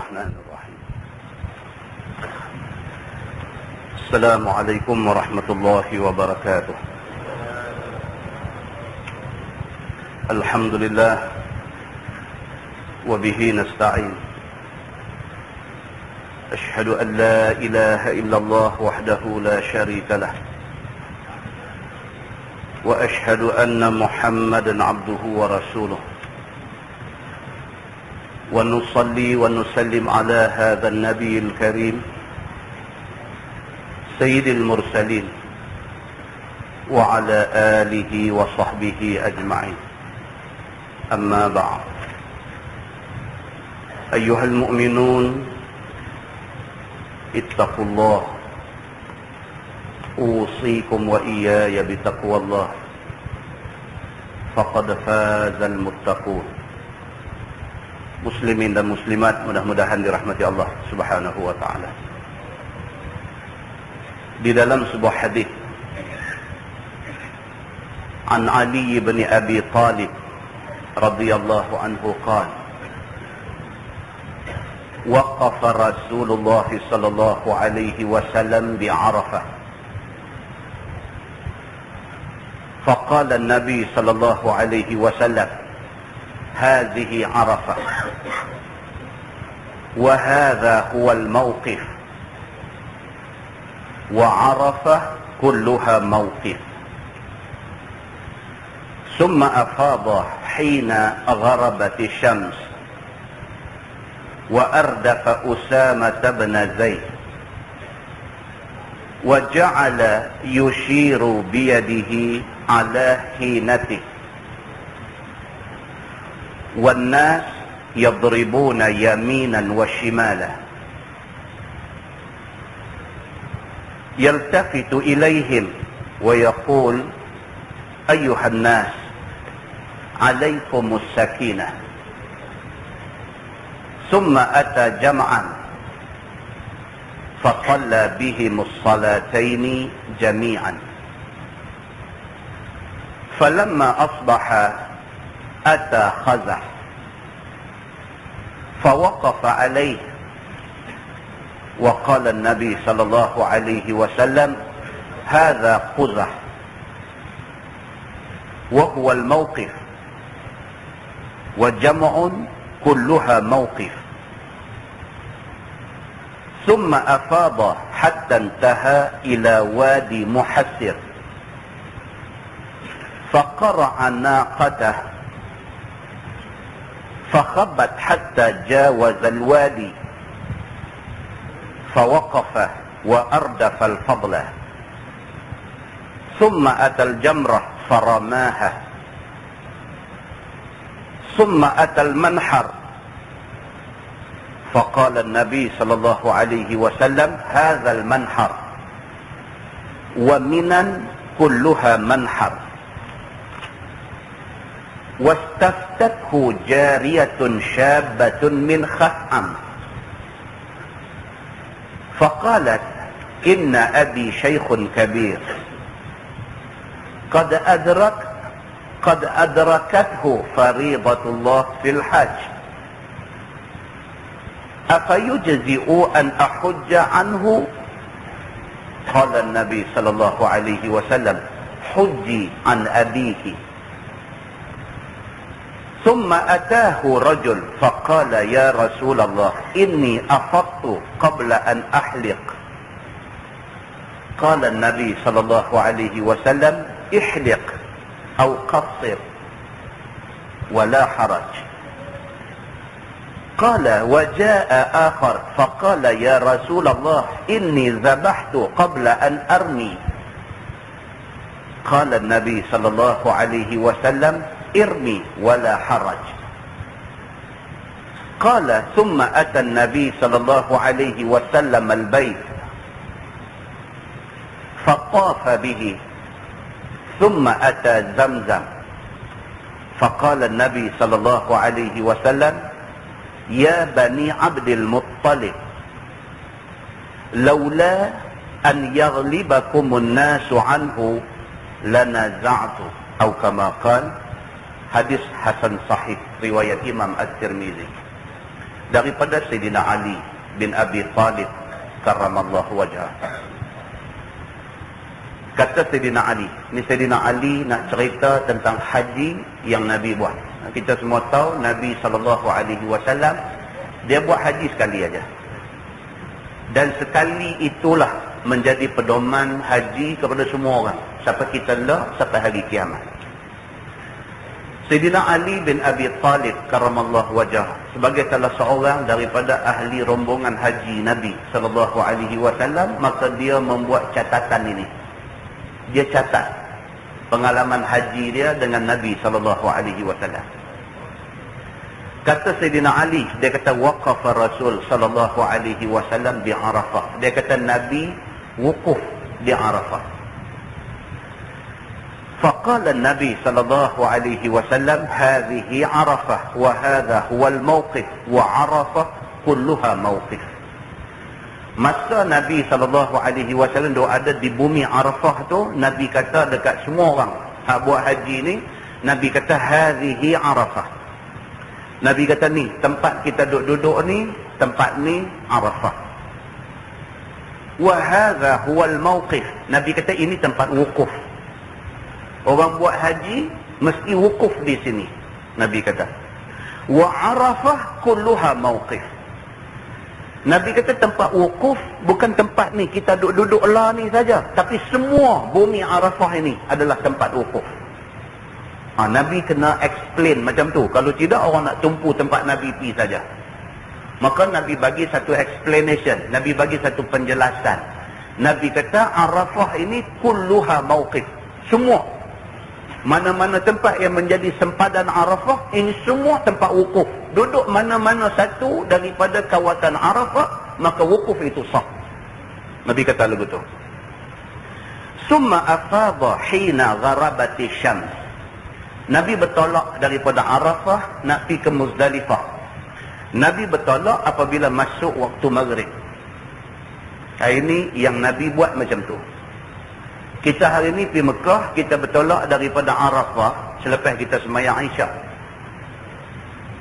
الرحمن الرحيم. السلام عليكم ورحمة الله وبركاته. الحمد لله وبه نستعين. أشهد أن لا إله إلا الله وحده لا شريك له، وأشهد أن محمدا عبده ورسوله، ونصلي ونسلم على هذا النبي الكريم سيد المرسلين وعلى آله وصحبه أجمعين. أما بعد، أيها المؤمنون اتقوا الله، أوصيكم وإياي بتقوى الله، فقد فاز المتقون. Muslimin dan muslimat, mudah-mudahan dirahmati Allah Subhanahu wa ta'ala. Di dalam sebuah hadis an Ali bin Abi Talib radhiyallahu anhu qala waqafa Rasulullah sallallahu alaihi wasallam bi Arafah, faqala an-nabi sallallahu alaihi wasallam هذه عرفة وهذا هو الموقف، وعرفة كلها موقف. ثم أفاض حين غربت الشمس، وأردف أسامة بن زيد، وجعل يشير بيده على حينته، والناس يضربون يمينا وشمالا، يلتفت إليهم ويقول أيها الناس عليكم السكينة. ثم أتى جمعا فصلى بهم الصلاتين جميعا، فلما أصبح أتى خزع فوقف عليه، وقال النبي صلى الله عليه وسلم هذا خزع وهو الموقف، وجمع كلها موقف. ثم أفاض حتى انتهى إلى وادي محسر، فقرع ناقته فخبت حتى جاوز الوادي، فوقف وأردف الفضل، ثم أتى الجمرة فرماها، ثم أتى المنحر، فقال النبي صلى الله عليه وسلم هذا المنحر، ومنى كلها منحر. واستفتته جارية شابة من خثعم، فقالت إن أبي شيخ كبير قد أدركته فريضة الله في الحج، أفيجزئ أن أحج عنه؟ قال النبي صلى الله عليه وسلم حجي عن أبيك. ثم أتاه رجل فقال يا رسول الله إني أفضت قبل أن أحلق. قال النبي صلى الله عليه وسلم احلق أو قصر ولا حرج. قال وجاء آخر فقال يا رسول الله إني ذبحت قبل أن أرمي. قال النبي صلى الله عليه وسلم ارمي ولا حرج. قال ثم أتى النبي صلى الله عليه وسلم البيت فطاف به، ثم أتى زمزم، فقال النبي صلى الله عليه وسلم يا بني عبد المطلب لولا أن يغلبكم الناس عنه لنزعت، أو كما قال. Hadis hasan sahih riwayat Imam At-Tirmizi. daripada Sayyidina Ali bin Abi Talib karramallahu wajhah. Kata Sayyidina Ali, ni Sayyidina Ali nak cerita tentang haji yang Nabi buat. Kita semua tahu Nabi SAW dia buat haji sekali aja. Dan sekali itulah menjadi pedoman haji kepada semua orang, sampai kita lah sampai hari kiamat. Sayyidina Ali bin Abi Talib karramallahu wajhah sebagai salah seorang daripada ahli rombongan haji Nabi SAW, maka dia membuat catatan ini. Dia catat pengalaman haji dia dengan Nabi SAW. Kata Sayyidina Ali, dia kata waqafa Rasul SAW di Arafah. Dia kata Nabi wukuf di Arafah. Faqala Nabi SAW, hadhihi Arafah wa hadha huwa al-mawqif wa Arafah kulluha mawqif. Masa Nabi SAW dia ada di bumi Arafah tu, Nabi kata dekat semua orang hak buat haji ni, Nabi kata hadhihi Arafah. Nabi kata ni tempat kita duduk ni, tempat ni Arafah. Wa hadha huwal mawqif. Nabi kata ini tempat wukuf. Orang buat haji mesti wukuf di sini. Nabi kata. Wa Arafah kulluha mawqif. Nabi kata tempat wukuf bukan tempat ni kita duduk lah ni saja, tapi semua bumi Arafah ini adalah tempat wukuf. Nabi kena explain macam tu. Kalau tidak orang nak tumpu tempat Nabi pergi saja. Maka Nabi bagi satu explanation, Nabi bagi satu penjelasan. Nabi kata Arafah ini kulluha mawqif. Semua mana-mana tempat yang menjadi sempadan Arafah, ini semua tempat wukuf. Duduk mana-mana satu daripada kawasan Arafah, maka wukuf itu sah. Nabi kata lagu tu. Summa afadha hina gharabati syams. Nabi bertolak daripada Arafah nak pergi ke Muzdalifah. Nabi bertolak apabila masuk waktu maghrib. Ini yang Nabi buat macam tu. Kita hari ni pergi Mekah, kita bertolak daripada Arafah selepas kita sembahyang Isyak.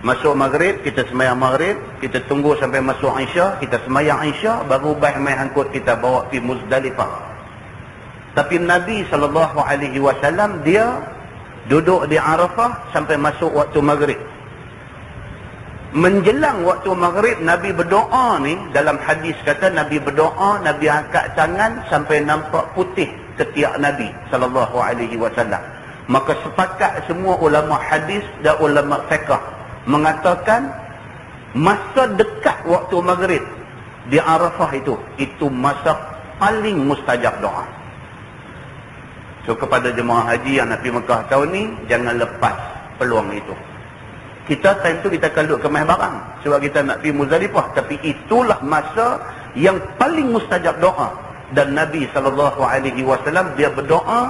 Masuk maghrib, kita sembahyang maghrib, kita tunggu sampai masuk Isyak, kita sembahyang Isyak, baru mai angkut kita bawa pergi Muzdalifah. Tapi Nabi SAW dia duduk di Arafah sampai masuk waktu maghrib. Menjelang waktu maghrib, Nabi berdoa ni, dalam hadis kata Nabi berdoa, Nabi angkat tangan sampai nampak putih ketiak Nabi SAW. Maka sepakat semua ulama hadis dan ulama fiqh mengatakan masa dekat waktu maghrib di Arafah itu masa paling mustajab doa. So kepada jemaah haji yang nak pergi Mekah tahun ni, jangan lepas peluang itu. Kita time tu kita akan duduk kemah barang sebab kita nak pergi Muzdalifah, tapi itulah masa yang paling mustajab doa. Dan Nabi SAW dia berdoa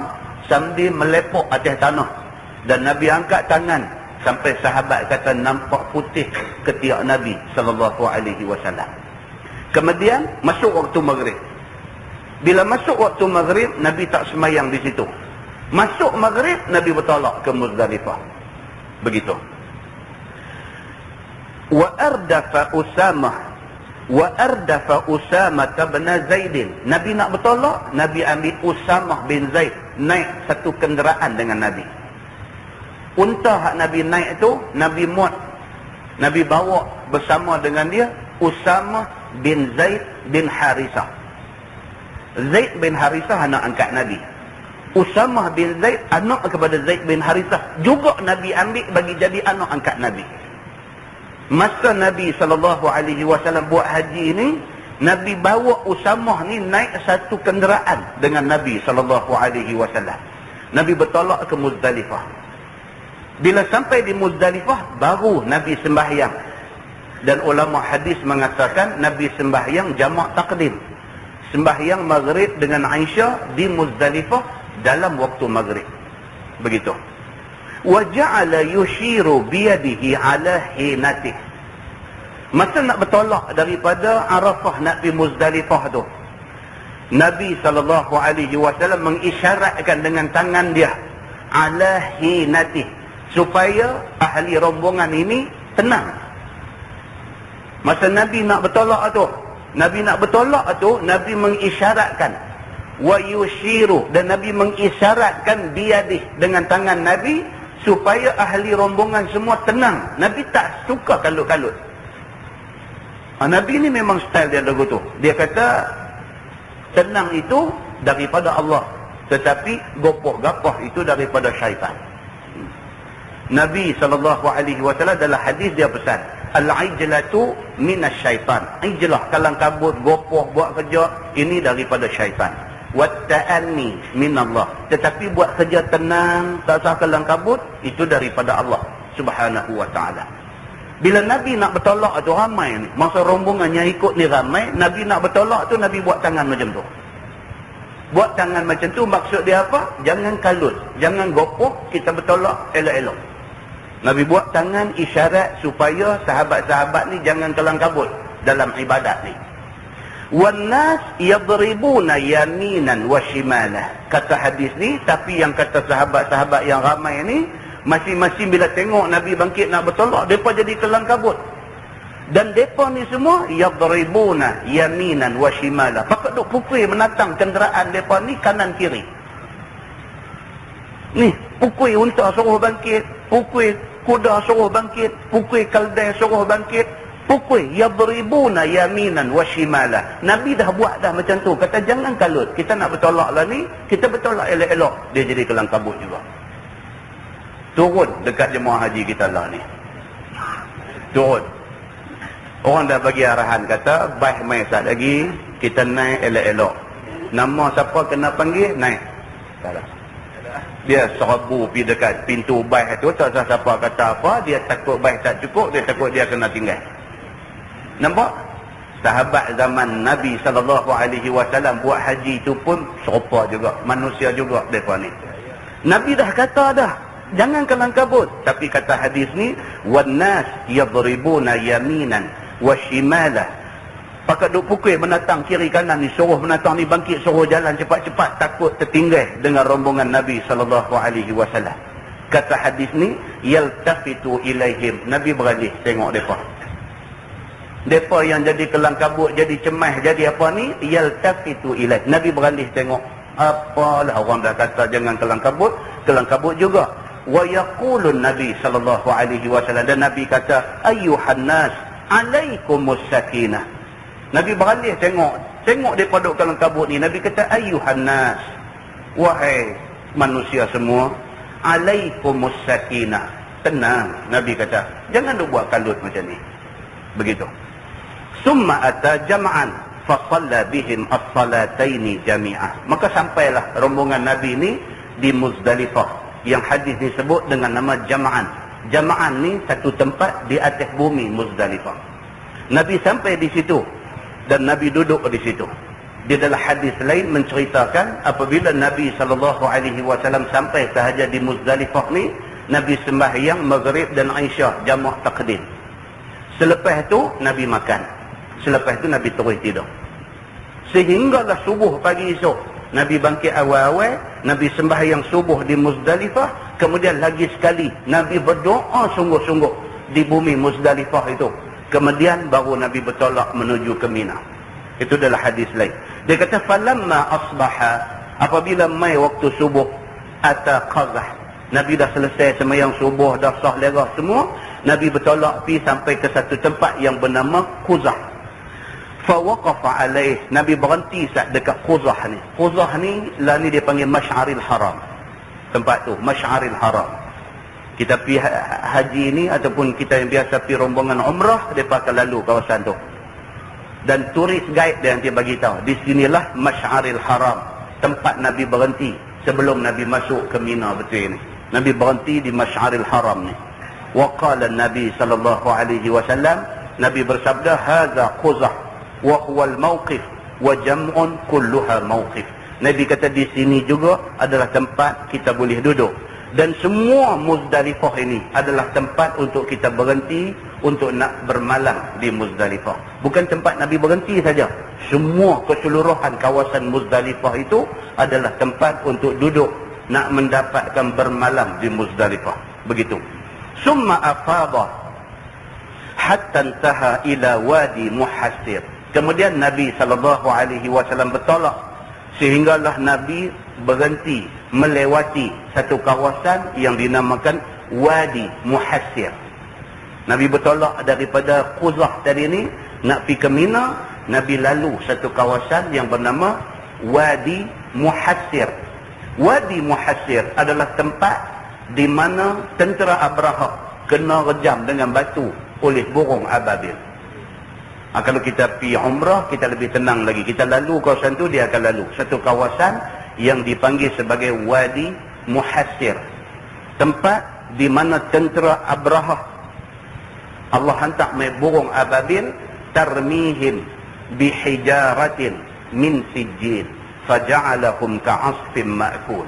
sambil melepok atas tanah, dan Nabi angkat tangan sampai sahabat kata nampak putih ketiak Nabi SAW. Kemudian masuk waktu maghrib. Bila masuk waktu maghrib, Nabi tak semayang di situ. Masuk maghrib, Nabi bertolak ke Muzdalifah. Begitu. Wa ardafa Usamah bin Zaid. Nabi nak bertolak, Nabi ambil Usamah bin Zaid, naik satu kenderaan dengan Nabi. Unta hak Nabi naik tu, Nabi muat, Nabi bawa bersama dengan dia Usamah bin Zaid bin Harisah. Zaid bin Harisah anak angkat Nabi. Usamah bin Zaid anak kepada Zaid bin Harisah, juga Nabi ambil bagi jadi anak angkat Nabi. Masa Nabi SAW buat haji ini, Nabi bawa Usamah ni naik satu kenderaan dengan Nabi SAW. Nabi bertolak ke Muzdalifah. Bila sampai di Muzdalifah, baru Nabi sembahyang. Dan ulama hadis mengatakan Nabi sembahyang jamak takdim. Sembahyang maghrib dengan Aisyah di Muzdalifah dalam waktu maghrib. Begitu. Wa ja'ala yushiru biyadihi ala hinatih. Masa nak bertolak daripada Arafah nak pergi Muzdalifah tu, Nabi SAW mengisyaratkan dengan tangan dia ala hinatih, supaya ahli rombongan ini tenang. Masa Nabi nak bertolak tu, Nabi mengisyaratkan, wa yushiru, dan Nabi mengisyaratkan biyadih, dengan tangan Nabi, supaya ahli rombongan semua tenang. Nabi tak suka kalut-kalut. Nabi ni memang style dia lagu tu. Dia kata tenang itu daripada Allah, tetapi gopoh-gapoh itu daripada syaitan. Nabi SAW dalam hadis dia pesan, al-ijlatu minasyaitan. Ijlah, kalang kabut, gopoh, buat kerja, ini daripada syaitan. Watta'anni minallah, tetapi buat kerja tenang, tak usah kalang kabut, itu daripada Allah Subhanahu wa ta'ala. Bila Nabi nak bertolak tu ramai ni, masa rombongannya ikut ni ramai, Nabi nak bertolak tu, Nabi buat tangan macam tu. Buat tangan macam tu, maksud dia apa? Jangan kalut, jangan gopoh, kita bertolak elok-elok. Nabi buat tangan isyarat supaya sahabat-sahabat ni jangan kalang kabut dalam ibadat ni. Wannas yadribuna yaminan wa shimalah. Kata hadis ni, tapi yang kata sahabat-sahabat yang ramai ni, masing-masing bila tengok Nabi bangkit nak bertolak, mereka jadi kelang kabut. Dan mereka ni semua yadribuna yaminan wa shimalah. Pakat duk pukul menatang kenderaan mereka ni kanan kiri. Ni, pukul unta suruh bangkit, pukul kuda suruh bangkit, pukul keldai suruh bangkit, pukul yadribuna yaminan wa shimalah. Nabi dah buat dah macam tu. Kata jangan kalut, kita nak bertolak lah ni, kita bertolak elok-elok. Dia jadi kelang kabut juga. Turun dekat jemaah haji kita lah ni. Turun. Orang dah bagi arahan, kata baik mai sat lagi, kita naik elok-elok. Nama siapa kena panggil, naik. Salah. Dia serbu pergi dekat pintu baik tu, tak tahu siapa kata apa, dia takut baik tak cukup, dia takut dia kena tinggal. Nampak? Sahabat zaman Nabi SAW buat haji tu pun serupa juga, manusia juga mereka ni. Nabi dah kata dah, jangan kelang kabut. Tapi kata hadis ni, wannas yadribuna yaminan wa shimalah. Pakat duk pukul menatang kiri kanan ni, suruh menatang ni bangkit, suruh jalan cepat-cepat, takut tertinggal dengan rombongan Nabi SAW. Kata hadis ni, yaltafitu ilaihim, Nabi beralih tengok mereka. Mereka yang jadi kelang kabut, jadi cemas, jadi apa ni, yaltafitu ilaih, Nabi beralih tengok. Apalah, orang dah kata jangan kelang kabut juga. Wa yaqulun Nabi SAW, dan Nabi kata, ayyuhan nas alaikumus sakinah. Nabi beralih tengok mereka duk kelang kabut ni. Nabi kata, ayyuhan nas, wahai manusia semua, alaikumus sakinah, tenang. Nabi kata, jangan duk buat kalut macam ni. Begitu. Summa ata jam'an fasalla bihim as-salataini jami'ah. Maka sampailah rombongan Nabi ni di Muzdalifah, yang hadis disebut dengan nama jam'an. Jam'an ni satu tempat di atas bumi Muzdalifah. Nabi sampai di situ dan Nabi duduk di situ. Di dalam hadis lain menceritakan apabila Nabi SAW sampai sahaja di Muzdalifah ni, Nabi sembahyang Maghrib dan Aisyah jamak taqdim. Selepas tu Nabi makan. Selepas tu Nabi terus tidur. Sehinggalah subuh pagi esok, Nabi bangkit awal-awal, Nabi sembahyang subuh di Muzdalifah, kemudian lagi sekali Nabi berdoa sungguh-sungguh di bumi Muzdalifah itu. Kemudian baru Nabi bertolak menuju ke Mina. Itu adalah hadis lain. Dia kata, falamma asbaha, apabila mai waktu subuh, ata qazah. Nabi dah selesai sembahyang subuh, dah sah lerah semua. Nabi bertolak pergi sampai ke satu tempat yang bernama Quzah. Fawaqafa alaih, Nabi berhenti saat dekat Quzah ni. Quzah ni, lah ni dia panggil Mash'aril Haram. Tempat tu, Mash'aril Haram. Kita pergi haji ni, ataupun kita yang biasa pergi rombongan umrah, mereka akan lalu kawasan tu. Dan turis guide dia nanti bagi tahu, di sinilah Mash'aril Haram, tempat Nabi berhenti sebelum Nabi masuk ke Mina betul ni. Nabi berhenti di Mash'aril Haram ni. Wa qala Nabi SAW, Nabi bersabda, hadza Quzah wa huwa al-mawqif wa jam'un kulluha mawqif. Nabi kata di sini juga adalah tempat kita boleh duduk. Dan semua Muzdalifah ini adalah tempat untuk kita berhenti untuk nak bermalam di Muzdalifah. Bukan tempat Nabi berhenti saja. Semua keseluruhan kawasan Muzdalifah itu adalah tempat untuk duduk nak mendapatkan bermalam di Muzdalifah. Begitu. Summa afadha hatta intaha ila wadi Muhassir. Kemudian Nabi SAW bertolak sehinggalah Nabi berhenti melewati satu kawasan yang dinamakan Wadi Muhassir. Nabi bertolak daripada Quzah tadi ni nak pergi ke Mina. Nabi lalu satu kawasan yang bernama Wadi Muhassir. Wadi Muhassir adalah tempat di mana tentera Abraha kena rejam dengan batu oleh burung ababil. Kalau kita pergi umrah, kita lebih tenang lagi. Kita lalu kawasan tu, dia akan lalu satu kawasan yang dipanggil sebagai Wadi Muhassir. Tempat di mana tentera Abraha, Allah hantar mai burung ababil, tarmihim bihijaratin min sijil faja'alahum ka'asfin ma'kul.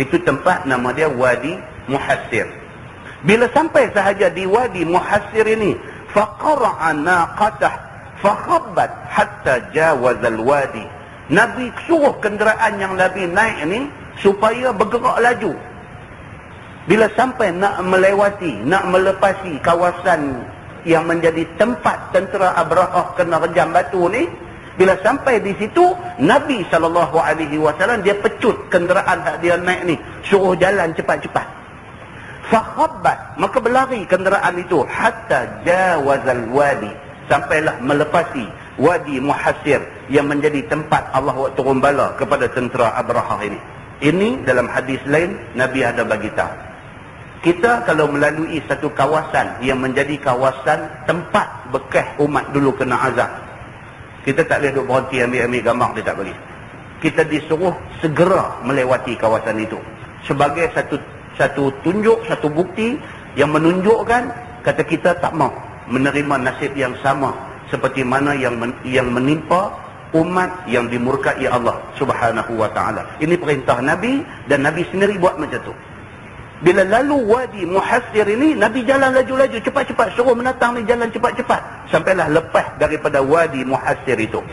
Itu tempat nama dia Wadi Muhassir. Bila sampai sahaja di Wadi Muhassir ini, faqara'a naqatah fakhabbat hatta jawazal wadi. Nabi suruh kenderaan yang Nabi naik ni supaya bergerak laju. Bila sampai nak melewati, nak melepasi kawasan yang menjadi tempat tentera Abraha kena rejam batu ni, bila sampai di situ, Nabi SAW dia pecut kenderaan yang dia naik ni, suruh jalan cepat-cepat. Fakhabbat, maka berlari kenderaan itu hatta jawazal wadi, sampailah melepasi Wadi Muhassir yang menjadi tempat Allah turun bala kepada tentera Abraha ini. Ini dalam hadis lain Nabi ada bagi tahu. Kita kalau melalui satu kawasan yang menjadi kawasan tempat bekas umat dulu kena azab, kita tak boleh duduk berhenti ambil gambar, dia tak boleh. Kita disuruh segera melewati kawasan itu sebagai satu tunjuk, satu bukti yang menunjukkan kata kita tak mau menerima nasib yang sama seperti mana yang menimpa umat yang dimurkai Allah Subhanahu wa taala. Ini perintah Nabi dan Nabi sendiri buat macam tu. Bila lalu Wadi Muhassir ini, Nabi jalan laju-laju, cepat-cepat, suruh menatang ni jalan cepat-cepat sampailah lepas daripada Wadi Muhassir itu.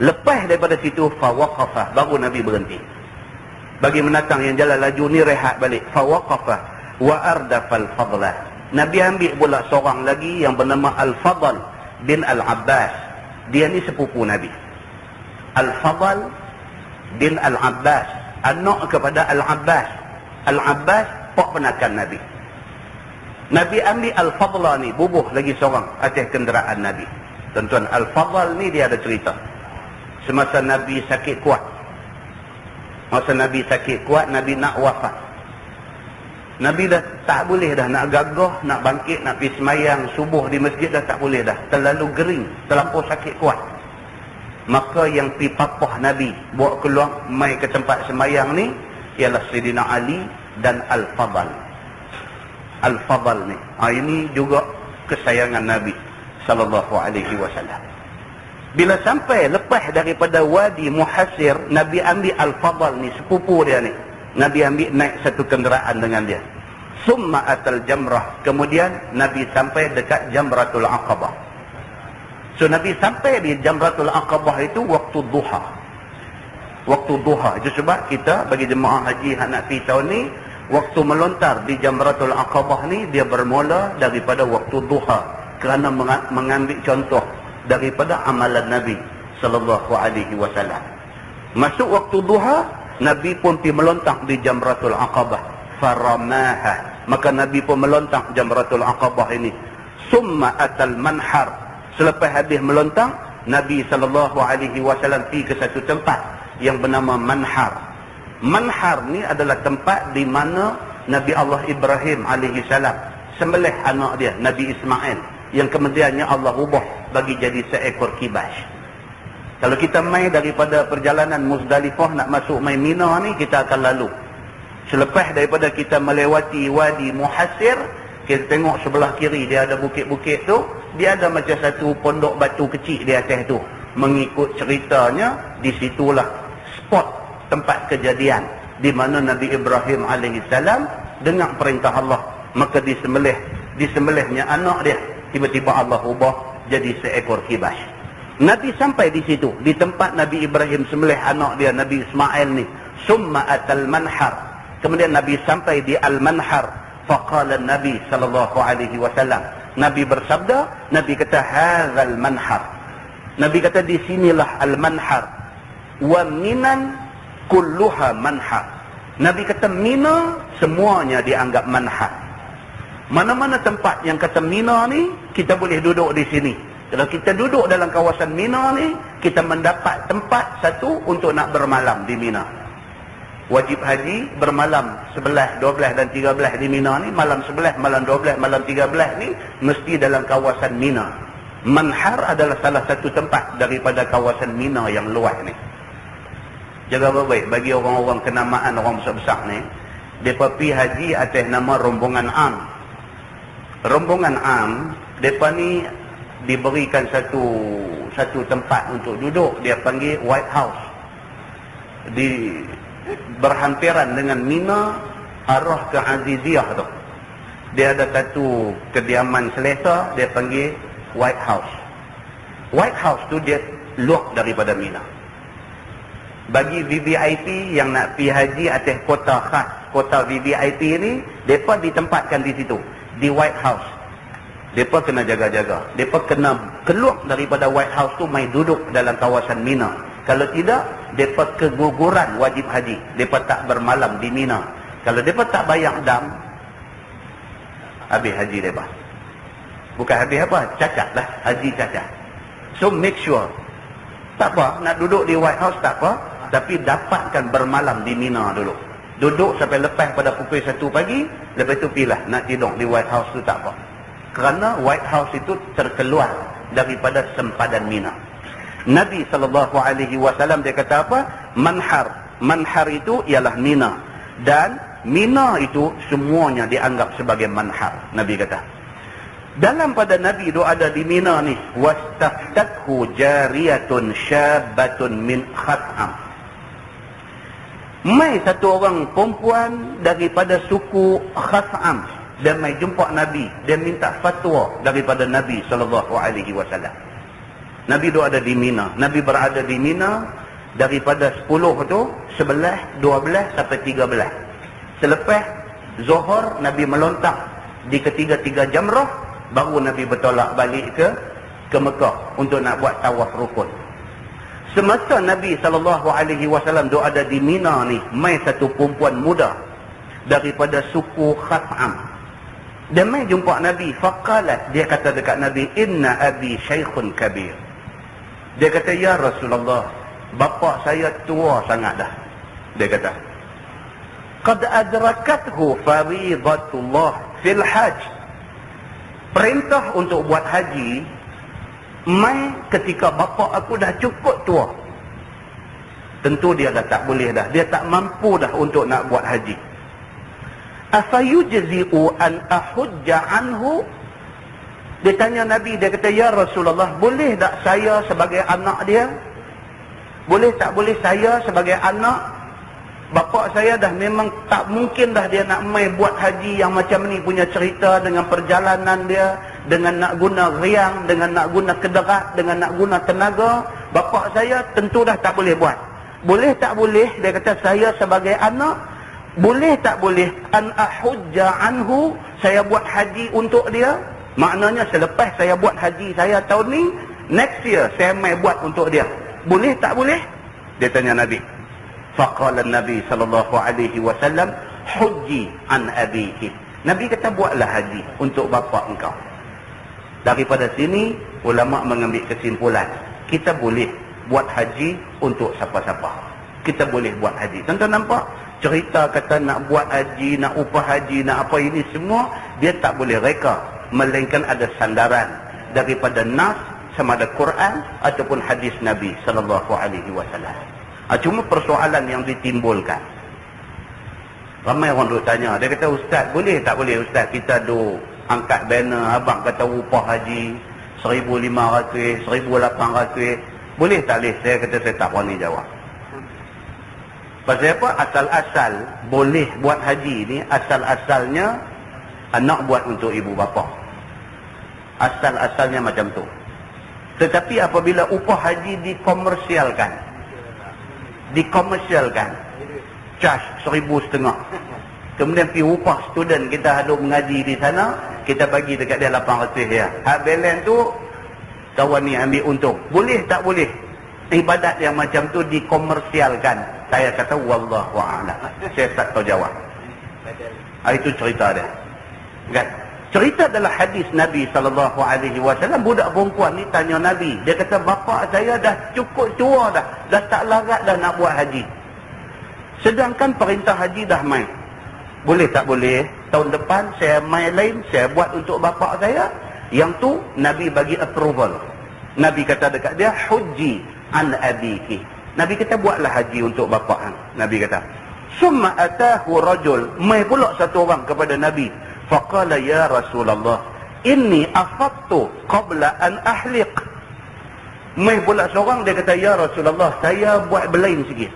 Lepas daripada situ, fawaqafah, baru Nabi berhenti. Bagi menatang yang jalan laju ni rehat balik. Fawaqafah wa ardafal fadlah. Nabi ambil pula seorang lagi yang bernama Al-Fadl bin Al-Abbas. Dia ni sepupu Nabi. Al-Fadl bin Al-Abbas, anak kepada Al-Abbas. Al-Abbas pak penakan Nabi. Nabi ambil Al-Fadl ni, bubuh lagi seorang atas kenderaan Nabi. Tuan-tuan, Al-Fadl ni dia ada cerita. Semasa Nabi sakit kuat, Nabi nak wafat. Nabi dah tak boleh dah nak gagah, nak bangkit, nak pergi semayang subuh di masjid dah tak boleh dah. Terlalu gering, terlampau sakit kuat. Maka yang pergi papah Nabi bawa keluar mai ke tempat semayang ni ialah Sayyidina Ali dan Al-Fadl. Al-Fadl ni, ini juga kesayangan Nabi SAW. Bila sampai lepas daripada Wadi Muhassir, Nabi ambil Al-Fadl ni, sepupu dia ni. Nabi ambil naik satu kenderaan dengan dia. Summa atal jamrah. Kemudian Nabi sampai dekat Jamratul Aqabah. So Nabi sampai di Jamratul Aqabah itu waktu duha. Waktu duha. Itu sebab kita bagi jemaah haji yang nak pergi tahun ni, waktu melontar di Jamratul Aqabah ni, dia bermula daripada waktu duha. Kerana mengambil contoh daripada amalan Nabi SAW. Masuk waktu duha, Nabi pun pergi melontak di Jamratul Aqabah. Faramaha. Maka Nabi pun melontak Jamratul Aqabah ini. Summa atal manhar. Selepas habis melontak, Nabi SAW pergi ke satu tempat yang bernama Manhar. Manhar ni adalah tempat di mana Nabi Allah Ibrahim AS sembelih anak dia, Nabi Ismail, yang kemudiannya Allah ubah bagi jadi seekor kibas. Kalau kita mai daripada perjalanan Muzdalifah nak masuk mai Mina ni, kita akan lalu. Selepas daripada kita melewati Wadi Muhassir, kita tengok sebelah kiri dia ada bukit-bukit tu, dia ada macam satu pondok batu kecil di atas tu. Mengikut ceritanya, di situlah spot tempat kejadian di mana Nabi Ibrahim AS dengar perintah Allah, maka disembelihnya anak dia. Tiba-tiba Allah ubah jadi seekor kibas. Nabi sampai di situ, di tempat Nabi Ibrahim sembelih anak dia, Nabi Ismail ni. Summa atal manhar. Kemudian Nabi sampai di Al-Manhar. Faqala Nabi SAW. Nabi bersabda, Nabi kata hadzal manhar. Nabi kata di sinilah al-manhar. Wa minan kulluha manhar. Nabi kata Mina semuanya dianggap manhar. Mana-mana tempat yang kata Mina ni, kita boleh duduk di sini. Kalau kita duduk dalam kawasan Mina ni, kita mendapat tempat satu untuk nak bermalam di Mina. Wajib haji bermalam 11, 12 dan 13 di Mina ni, malam 11, malam 12, malam 13 ni mesti dalam kawasan Mina. Manhar adalah salah satu tempat daripada kawasan Mina yang luas ni. Jaga baik-baik bagi orang-orang kenamaan orang besar-besar ni, depa pi haji atas nama rombongan am. Rombongan am, depa ni diberikan satu tempat untuk duduk, dia panggil White House. Di berhampiran dengan Mina, arah ke Aziziyah tu. Dia ada satu kediaman selesa, dia panggil White House. White House tu dia luar daripada Mina. Bagi VVIP yang nak pergi haji atas kota khas, kota VVIP ni, mereka ditempatkan di situ, di White House. Mereka kena jaga-jaga. Mereka kena keluar daripada White House tu, mai duduk dalam kawasan Mina. Kalau tidak, mereka keguguran wajib haji. Mereka tak bermalam di Mina. Kalau mereka tak bayar dam, habis haji mereka. Bukan habis apa, cacat lah, haji cacat. So make sure, tak apa, nak duduk di White House tak apa, tapi dapatkan bermalam di Mina dulu. Duduk sampai lepas pada pukul 1 pagi, lepas tu pilih nak tidur di White House tu tak apa. Kerana White House itu terkeluar daripada sempadan Mina. Nabi SAW dia kata apa? Manhar. Manhar itu ialah Mina. Dan Mina itu semuanya dianggap sebagai manhar. Nabi kata. Dalam pada Nabi itu ada di Mina ni, wastaftathu jariyatun syabatun min Khat'am. Mai satu orang perempuan daripada suku Khat'am, dia mai jumpa Nabi, dia minta fatwa daripada Nabi SAW. Nabi itu ada di Mina. Nabi berada di Mina daripada 10 tu, 11, 12 sampai 13. Selepas Zuhur, Nabi melontak di ketiga-tiga jamrah, baru Nabi bertolak balik ke Mekah untuk nak buat tawaf rukun. Semasa Nabi SAW dia ada di Mina ni, mai satu perempuan muda daripada suku Khat'am. Dia mai jumpa Nabi, faqalat, dia kata dekat Nabi, inna abi syaikhun kabir. Dia kata, ya Rasulullah, bapa saya tua sangat dah. Dia kata, qad adrakathu faridatullah fil hajj. Perintah untuk buat haji mai ketika bapa aku dah cukup tua. Tentu dia dah tak boleh dah, dia tak mampu dah untuk nak buat haji. Afayujzi'u an ahujja anhu? Dia tanya Nabi, dia kata, ya Rasulullah, boleh tak saya sebagai anak dia? Boleh tak boleh saya sebagai anak? Bapa saya dah memang tak mungkin dah dia nak mai buat haji yang macam ni punya cerita, dengan perjalanan dia, dengan nak guna riang, dengan nak guna kederat, dengan nak guna tenaga. Bapa saya tentu dah tak boleh buat. Boleh tak boleh, dia kata, saya sebagai anak, boleh tak boleh an ahujja anhu, saya buat haji untuk dia? Maknanya selepas saya buat haji saya tahun ni, next year saya mai buat untuk dia. Boleh tak boleh? Dia tanya Nabi. Faqala Nabi SAW, hujji an abihi. Nabi kata, buatlah haji untuk bapa engkau. Daripada sini ulama mengambil kesimpulan, kita boleh buat haji untuk siapa-siapa. Kita boleh buat haji. Tuan-tuan nampak? Cerita kata nak buat haji, nak upah haji, nak apa ini semua, dia tak boleh reka. Melainkan ada sandaran daripada nas, sama ada Quran ataupun hadis Nabi SAW. Cuma persoalan yang ditimbulkan, ramai orang duk tanya, dia kata, Ustaz, boleh tak boleh Ustaz kita duk angkat banner, abang kata upah haji 1,500, 1,800, boleh tak boleh? Saya kata, saya tak berani jawab. Pasal apa? Asal-asal boleh buat haji ni, asal-asalnya anak buat untuk ibu bapa. Asal-asalnya macam tu. Tetapi apabila upah haji dikomersialkan, charge 1,500, Kemudian pergi upah student kita ada mengaji di sana, kita bagi dekat dia 800 ya. Hak balance tu kawan ni ambil untung. Boleh tak boleh? Ibadat yang macam tu dikomersialkan. Saya kata wallahu a'lam. Saya tak tahu jawab. Itu cerita dia. Kan? Cerita adalah hadis Nabi SAW. Budak perempuan ni tanya Nabi. Dia kata, bapa saya dah cukup tua dah. Dah tak larat dah nak buat haji. Sedangkan perintah haji dah main. Boleh tak boleh? Tahun depan saya main lain. Saya buat untuk bapa saya. Yang tu Nabi bagi approval. Nabi kata dekat dia, hujji an abiki. Nabi kata, buatlah haji untuk bapa hang. Nabi kata. Summa atahu rajul. Mai pula satu orang kepada Nabi. Faqala ya Rasulullah, inni afadtu qabla an ahliq. Mai pula seorang dia kata, ya Rasulullah, saya buat berlain sikit.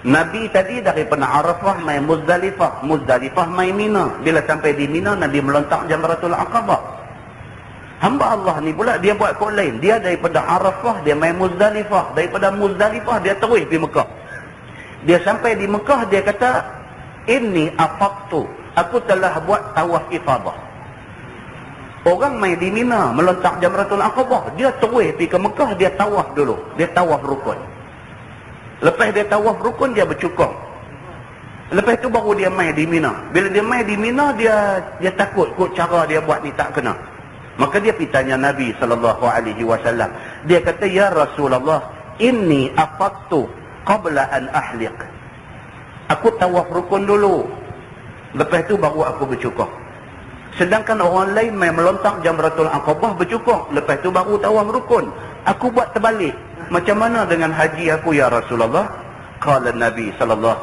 Nabi tadi daripada Arafah mai Muzdalifah, Muzdalifah mai Mina. Bila sampai di Mina, Nabi melontak Jamratul Aqabah. Hamba Allah ni pula dia buat kod lain. Dia daripada Arafah dia mai Muzdalifah, daripada Muzdalifah dia terus pergi Mekah. Dia sampai di Mekah dia kata, inni afaqtu, aku telah buat tawaf ifadah. Orang mai di Mina melontak Jamratul Aqabah, dia terus pergi ke Mekah, dia tawaf dulu. Dia tawaf rukun. Lepas dia tawaf rukun, dia bercukong. Lepas tu baru dia mai di Mina. Bila dia mai di Mina, dia takut kot cara dia buat ni tak kena. Maka dia pergi tanya Nabi SAW. Dia kata, ya Rasulullah, inni afadtu qabla an ahliq. Aku tawaf rukun dulu. Lepas tu baru aku bercukong. Sedangkan orang lain mai melontak Jamratul Aqabah bercukong. Lepas tu baru tawaf rukun. Aku buat terbalik. Macam mana dengan haji aku ya Rasulullah? Qala Nabi SAW,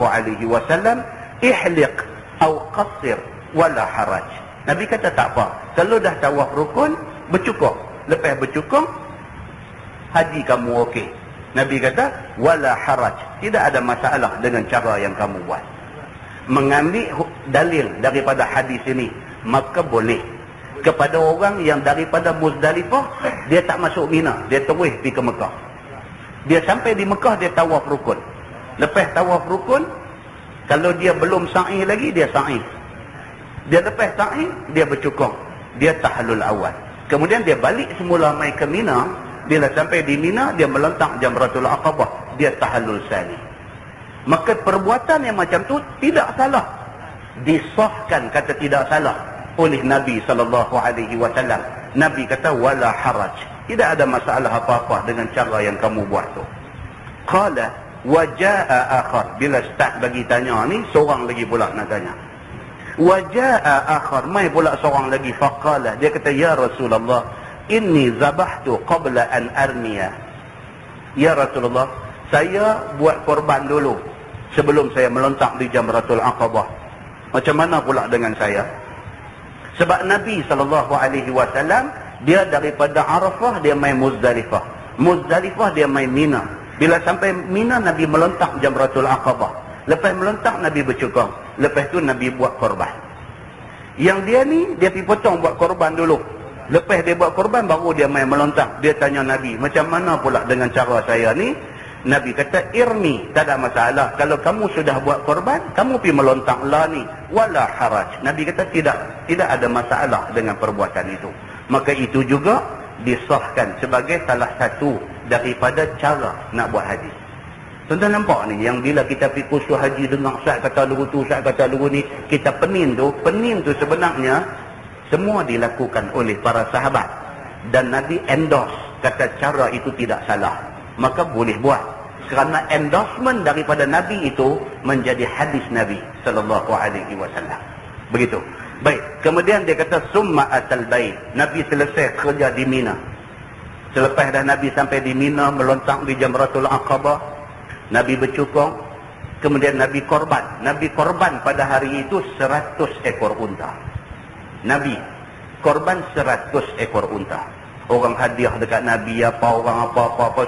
ihliq au qassir wala haraj. Nabi kata tak apa. Kalau dah tawaf rukun, bercukong. Lepas bercukong, haji kamu okey. Nabi kata, wala haraj. Tidak ada masalah dengan cara yang kamu buat. Mengambil dalil daripada hadis ini, maka boleh. Kepada orang yang daripada Muzdalifah, dia tak masuk Mina. Dia terus pergi ke Mekah. Dia sampai di Mekah, dia tawaf rukun. Lepas tawaf rukun, kalau dia belum sa'i lagi, dia sa'i. Dia lepas sa'i, dia bercukong. Dia tahallul awal. Kemudian dia balik semula mai ke Mina. Bila sampai di Mina, dia melontak Jamratul Aqabah. Dia tahallul sani. Maka perbuatan yang macam tu tidak salah. Disahkan kata tidak salah oleh Nabi SAW. Nabi kata, wala haraj. Tidak ada masalah apa-apa dengan cara yang kamu buat tu. Qala wa jaa akhar. Bila start bagi tanya ni, seorang lagi pula nak tanya. Wa jaa akhar, mai pula seorang lagi. Faqala, dia kata, ya Rasulullah, inni zabahtu qabla an armiya. Ya Rasulullah, saya buat korban dulu sebelum saya melontak di Jamratul Aqabah. Macam mana pula dengan saya? Sebab Nabi SAW, dia daripada Arafah, dia main Muzdalifah. Muzdalifah, dia main Mina. Bila sampai Mina, Nabi melontak Jamratul Aqabah. Lepas melontak, Nabi bercukong. Lepas tu, Nabi buat korban. Yang dia ni, dia pergi potong buat korban dulu. Lepas dia buat korban, baru dia main melontak. Dia tanya Nabi, macam mana pula dengan cara saya ni? Nabi kata, irmi, tak ada masalah. Kalau kamu sudah buat korban, kamu pergi melontak lah ni. Wala haraj. Nabi kata, tidak ada masalah dengan perbuatan itu. Maka itu juga disahkan sebagai salah satu daripada cara nak buat haji. Tuan-tuan nampak ni, yang bila kita pergi kursus haji, dengar Ustaz kata lugu tu, Ustaz kata lugu ni, kita pening tu sebenarnya semua dilakukan oleh para sahabat. Dan Nabi endorse, kata cara itu tidak salah. Maka boleh buat. Kerana endorsement daripada Nabi itu menjadi hadis Nabi SAW. Begitu. Baik. Kemudian dia kata, summa atal bait. Nabi selesai kerja di Mina. Selepas dah Nabi sampai di Mina, melontak di Jamratul Aqabah, Nabi bercukong. Kemudian Nabi korban. Nabi korban pada hari itu 100 ekor unta. Nabi korban 100 ekor unta. Orang hadiah dekat Nabi, orang apa-apa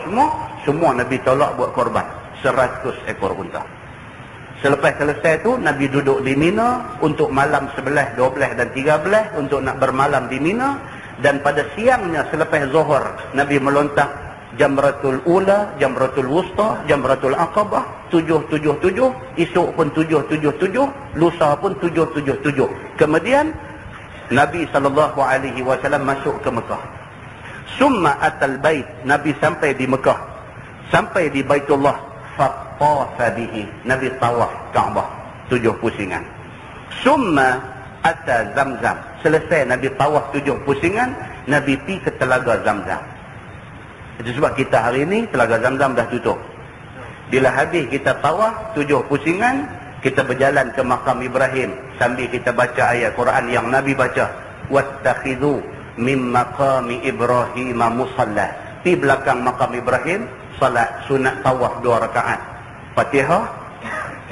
semua Nabi tolak buat korban. 100 ekor unta. Selepas selesai tu, Nabi duduk di Mina untuk malam 11, 12 dan 13 untuk nak bermalam di Mina. Dan pada siangnya selepas Zuhur, Nabi melontak Jamratul Ula, Jamratul Wusta, Jamratul Aqabah. 777, esok pun 777, lusa pun 777. Kemudian Nabi SAW masuk ke Mekah. Summa atal bait, Nabi sampai di Mekah, sampai di Baitullah, fattafa bihi, Nabi tawaf Kaabah 7 pusingan. Summa ata Zamzam, selesai Nabi tawaf 7 pusingan, Nabi pi ke telaga Zamzam. Itu sebab kita hari ini telaga Zamzam dah tutup. Bila habis kita tawaf 7 pusingan, kita berjalan ke makam Ibrahim sambil kita baca ayat Quran yang Nabi baca, wattakhidhu min maqami Ibrahim musalla. Di belakang makam Ibrahim salat sunat tawaf 2 rakaat. Fatihah,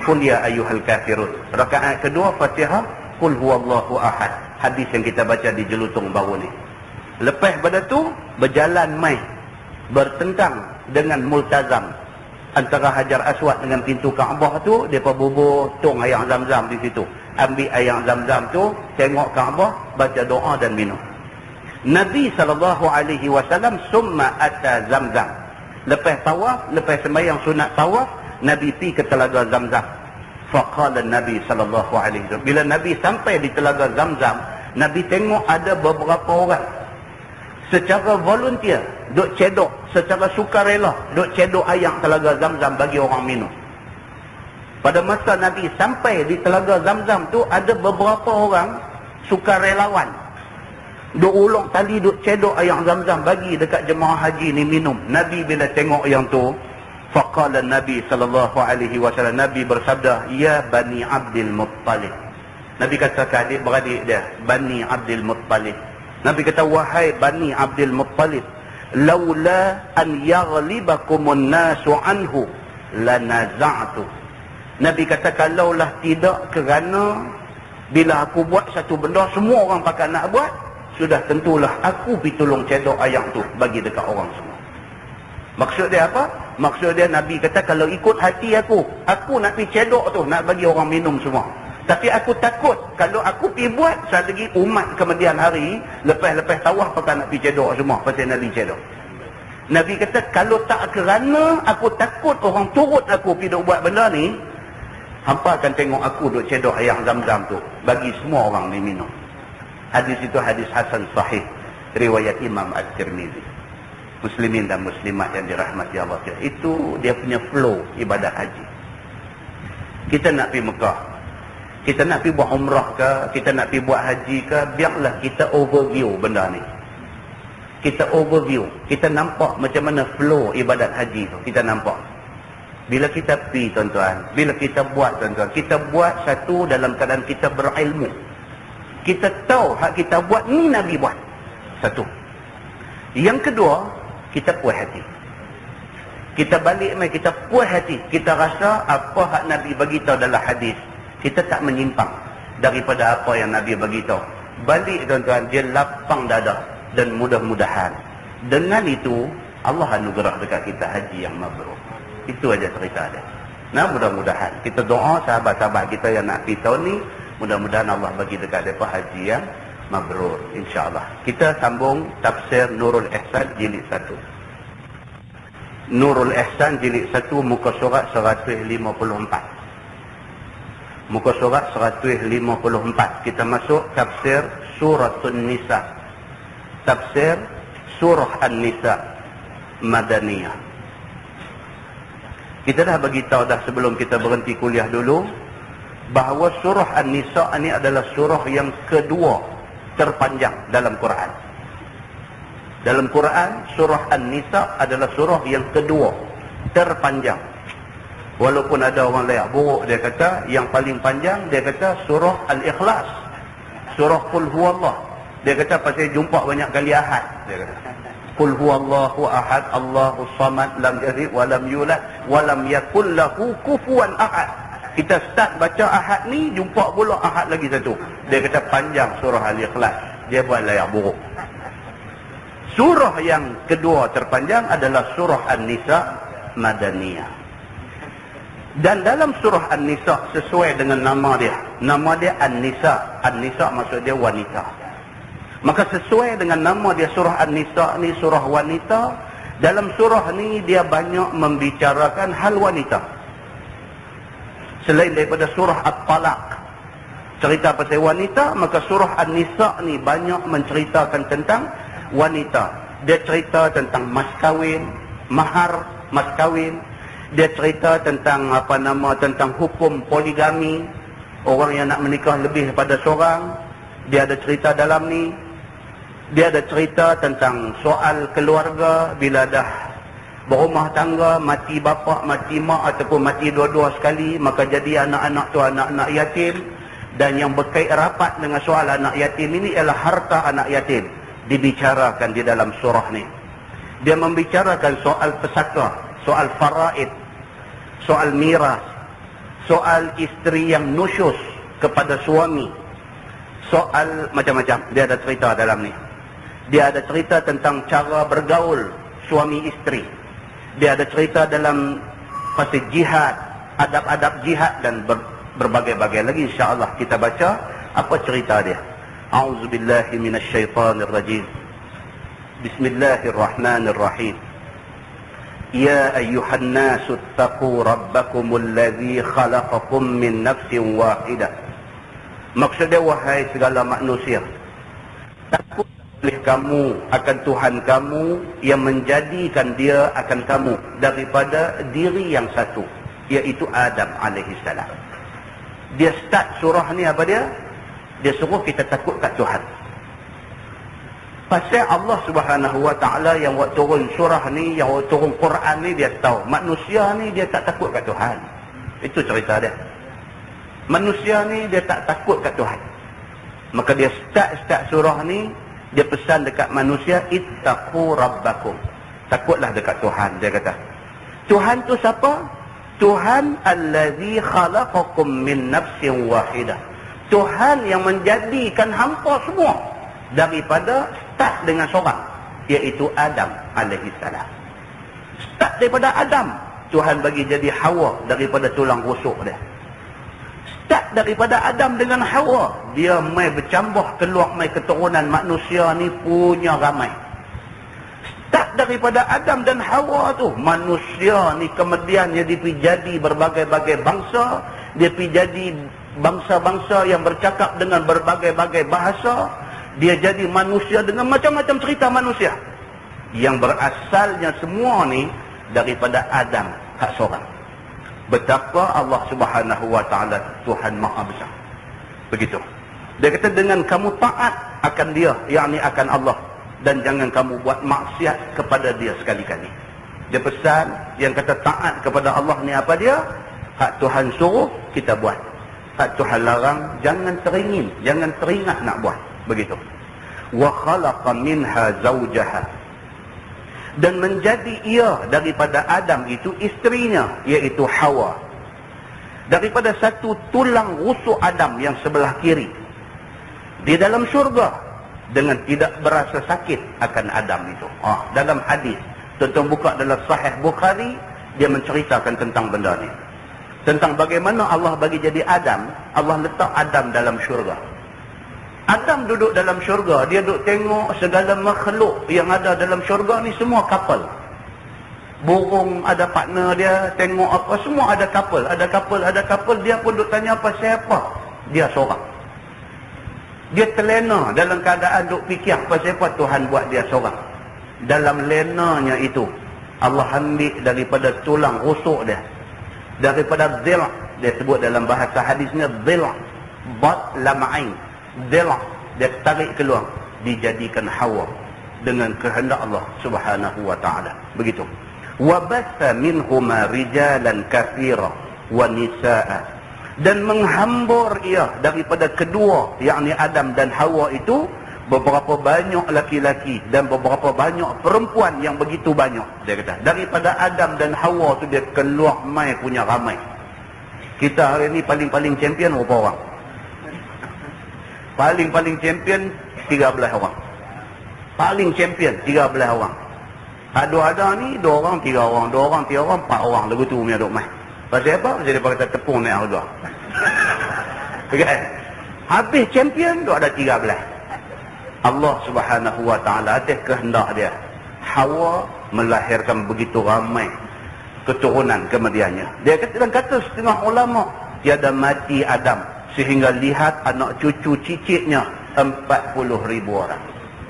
qul ya ayyuhal kafirun. Rakaat kedua Fatihah, qul huwallahu ahad. Hadis yang kita baca di Jelutong baru ni. Lepas pada tu berjalan mai bertentang dengan multazam antara Hajar Aswad dengan pintu Kaabah tu. Depa bubuh tong air Zam-Zam di situ. Ambil air Zam-Zam tu, tengok Kaabah, baca doa dan minum. Nabi SAW summa ata Zamzam. Lepas tawaf, lepas sembahyang sunat tawaf, Nabi pi ke telaga Zamzam. Faqala Nabi SAW, bila Nabi sampai di telaga Zamzam, Nabi tengok ada beberapa orang secara volunteer duk cedok, secara sukarela duk cedok air telaga Zamzam bagi orang minum. Pada masa Nabi sampai di telaga Zamzam tu, ada beberapa orang sukarelawan duk ulung tali, duk cedok air Zamzam bagi dekat jemaah haji ni minum. Nabi bila tengok yang tu, faqala Nabi SAW, Nabi bersabda, ya Bani Abdul Muttalib. Nabi kata ke adik-beradik dia, Bani Abdul Muttalib. Nabi kata, wahai Bani Abdul Muttalib, laula an yaghlibakumun nasu anhu lanaza'tu. Nabi kata, kalaulah tidak kerana bila aku buat satu benda semua orang pakai nak buat, sudah tentulah aku pergi tolong cedok ayam tu bagi dekat orang semua. Maksud dia apa? Maksud dia Nabi kata, kalau ikut hati aku nak pergi cedok tu, nak bagi orang minum semua. Tapi aku takut kalau aku pergi buat, sekali lagi umat kemudian hari lepas tawaf pakai nak pergi cedok semua pasal Nabi cedok. Nabi kata, kalau tak kerana aku takut orang turut aku pergi buat benda ni, hampa akan tengok aku duk cedok air Zam-Zam tu bagi semua orang ni minum. Hadis itu hadis hasan sahih, riwayat Imam At-Tirmizi. Muslimin dan muslimat yang dirahmati Allah, itu dia punya flow ibadah haji. Kita nak pergi Mekah, kita nak pergi buat umrah ke, kita nak pergi buat haji ke, biarlah kita overview benda ni. Kita overview, kita nampak macam mana flow ibadat haji tu, kita nampak. Bila kita pergi tuan-tuan, bila kita buat tuan-tuan, kita buat satu dalam keadaan kita berilmu. Kita tahu hak kita buat ni Nabi buat. Satu. Yang kedua, kita puas hati. Kita balik mai, kita puas hati. Kita rasa apa hak Nabi bagi tahu dalam hadis, kita tak menyimpang daripada apa yang Nabi bagi tahu. Balik tuan-tuan, dia lapang dada. Dan mudah-mudahan dengan itu Allah anugerah dekat kita haji yang mabrur. Itu aja cerita dia. Nah, mudah-mudahan kita doa sahabat-sahabat kita yang nak pergi tahun ni, mudah-mudahan Allah bagi dekat mereka haji yang mabrur, insya-Allah. Kita sambung tafsir Nurul Ihsan jilid 1. Nurul Ihsan jilid 1 muka surat 154. Muka surat 154. Kita masuk tafsir Suratun Nisa. Tafsir Surah An-Nisa Madaniyah. Kita dah bagi tahu dah sebelum kita berhenti kuliah dulu bahawa surah An-Nisa ini adalah surah yang kedua terpanjang dalam Quran. Dalam Quran, surah An-Nisa adalah surah yang kedua terpanjang. Walaupun ada orang layak buruk, dia kata yang paling panjang, dia kata surah Al-Ikhlas, surah Qul Huwallah. Dia kata pasal jumpa banyak kali ahad, dia kata. Qul huwallahu ahad, Allahus samad, lam yalid wa lam yulad wa lam yakul lahu kufuwan ahad. Kita start baca ahad ni, jumpa pula ahad lagi satu. Dia kata panjang surah Al-Ikhlas. Dia buat layak buruk. Surah yang kedua terpanjang adalah surah An-Nisa Madaniyah. Dan dalam surah An-Nisa sesuai dengan nama dia. Nama dia An-Nisa. An-Nisa maksud dia wanita. Maka sesuai dengan nama dia surah An-Nisa ni, surah wanita. Dalam surah ni dia banyak membicarakan hal wanita. Selain daripada surah At-Talaq cerita pasal wanita, maka surah An-Nisa ni banyak menceritakan tentang wanita. Dia cerita tentang mas kahwin, mahar mas kahwin. Dia cerita tentang tentang hukum poligami, orang yang nak menikah lebih daripada seorang. Dia ada cerita dalam ni. Dia ada cerita tentang soal keluarga, bila dah berumah tangga, mati bapa, mati mak ataupun mati dua-dua sekali, maka jadi anak-anak tu anak-anak yatim. Dan yang berkait rapat dengan soal anak yatim ini ialah harta anak yatim, dibicarakan di dalam surah ni. Dia membicarakan soal pesaka, soal faraid, soal miras, soal isteri yang nusyus kepada suami, soal macam-macam. Dia ada cerita dalam ni. Dia ada cerita tentang cara bergaul suami isteri. Dia ada cerita dalam pasal jihad, adab-adab jihad dan berbagai-bagai lagi. InsyaAllah kita baca apa cerita dia. A'udzubillahi minasyaitanirrajim. Bismillahirrahmanirrahim. Ya ayyuhan nasu attaqu rabbakumul ladzi khalaqakum min nafsin wahidah. Maksudnya, wahai segala manusia, takut oleh kamu akan Tuhan kamu yang menjadikan dia akan kamu daripada diri yang satu, iaitu Adam alaihissalam. Dia start surah ni apa dia? Dia suruh kita takut kat Tuhan. Pasal Allah Subhanahu Wa Taala yang buat turun surah ni, yang buat turun Quran ni, dia tahu manusia ni dia tak takut kat Tuhan. Itu cerita dia. Manusia ni dia tak takut kat Tuhan. Maka dia start surah ni, dia pesan dekat manusia, ittaqu rabbakum. Takutlah dekat Tuhan, dia kata. Tuhan tu siapa? Tuhan allazi khalaqakum min nafsin wahidah. Tuhan yang menjadikan hampa semua daripada start dengan seorang, iaitu Adam alaihissalam. Start daripada Adam, Tuhan bagi jadi Hawa daripada tulang rusuk dia. Start daripada Adam dengan Hawa, dia mai bercambah keluar mai keturunan manusia ni punya ramai. Start daripada Adam dan Hawa tu, manusia ni kemudian dia jadi berbagai-bagai bangsa. Dia jadi bangsa-bangsa yang bercakap dengan berbagai-bagai bahasa. Dia jadi manusia dengan macam-macam cerita manusia, yang berasalnya semua ni daripada Adam hak seorang. Betapa Allah Subhanahu Wa Taala Tuhan Maha Besar. Begitu. Dia kata, dengan kamu taat akan dia, yakni akan Allah, dan jangan kamu buat maksiat kepada dia sekali-kali. Dia pesan yang kata taat kepada Allah ni apa dia? Hak Tuhan suruh kita buat. Hak Tuhan larang jangan teringin, jangan teringat nak buat. Begitu. Wa khalaqa minha zawjaha. Dan menjadi ia daripada Adam itu isterinya, iaitu Hawa. Daripada satu tulang rusuk Adam yang sebelah kiri, di dalam syurga, dengan tidak berasa sakit akan Adam itu. Dalam hadis, tuan-tuan buka dalam Sahih Bukhari, dia menceritakan tentang benda ni. Tentang bagaimana Allah bagi jadi Adam. Allah letak Adam dalam syurga. Adam duduk dalam syurga, dia duduk tengok segala makhluk yang ada dalam syurga ni semua couple. Burung ada partner dia, tengok apa, semua ada couple. Ada couple, dia pun duduk tanya apa, siapa? Dia seorang. Dia terlena dalam keadaan duk fikir pasal apa Tuhan buat dia seorang. Dalam lenanya itu, Allah ambil daripada tulang rusuk dia, daripada dhil', dia sebut dalam bahasa hadisnya dhil', bat lam'ain, dhil', dia tarik keluar, dijadikan Hawa dengan kehendak Allah Subhanahu Wa Taala. Begitu. Wa batha minhuma rijalan katsira wa nisaa. Dan menghambur ia daripada kedua, yakni Adam dan Hawa itu, beberapa banyak laki-laki dan beberapa banyak perempuan yang begitu banyak. Dia kata, daripada Adam dan Hawa tu dia keluar mai punya ramai. Kita hari ni paling-paling champion berapa orang? Paling-paling champion 13 orang. Paling champion 13 orang. Ada ni 2 orang, 3 orang, 2 orang, 3 orang, 4 orang. Lagu tu punya duk mai. Pasal apa? Pasal dia kata tepung naik harga. Kan? Habis champion tu ada 13. Allah Subhanahu Wa Taala atas kehendak dia, Hawa melahirkan begitu ramai keturunan kemudiannya. Dia kata, dan kata setengah ulama, tiada mati Adam sehingga lihat anak cucu cicitnya 40,000 orang.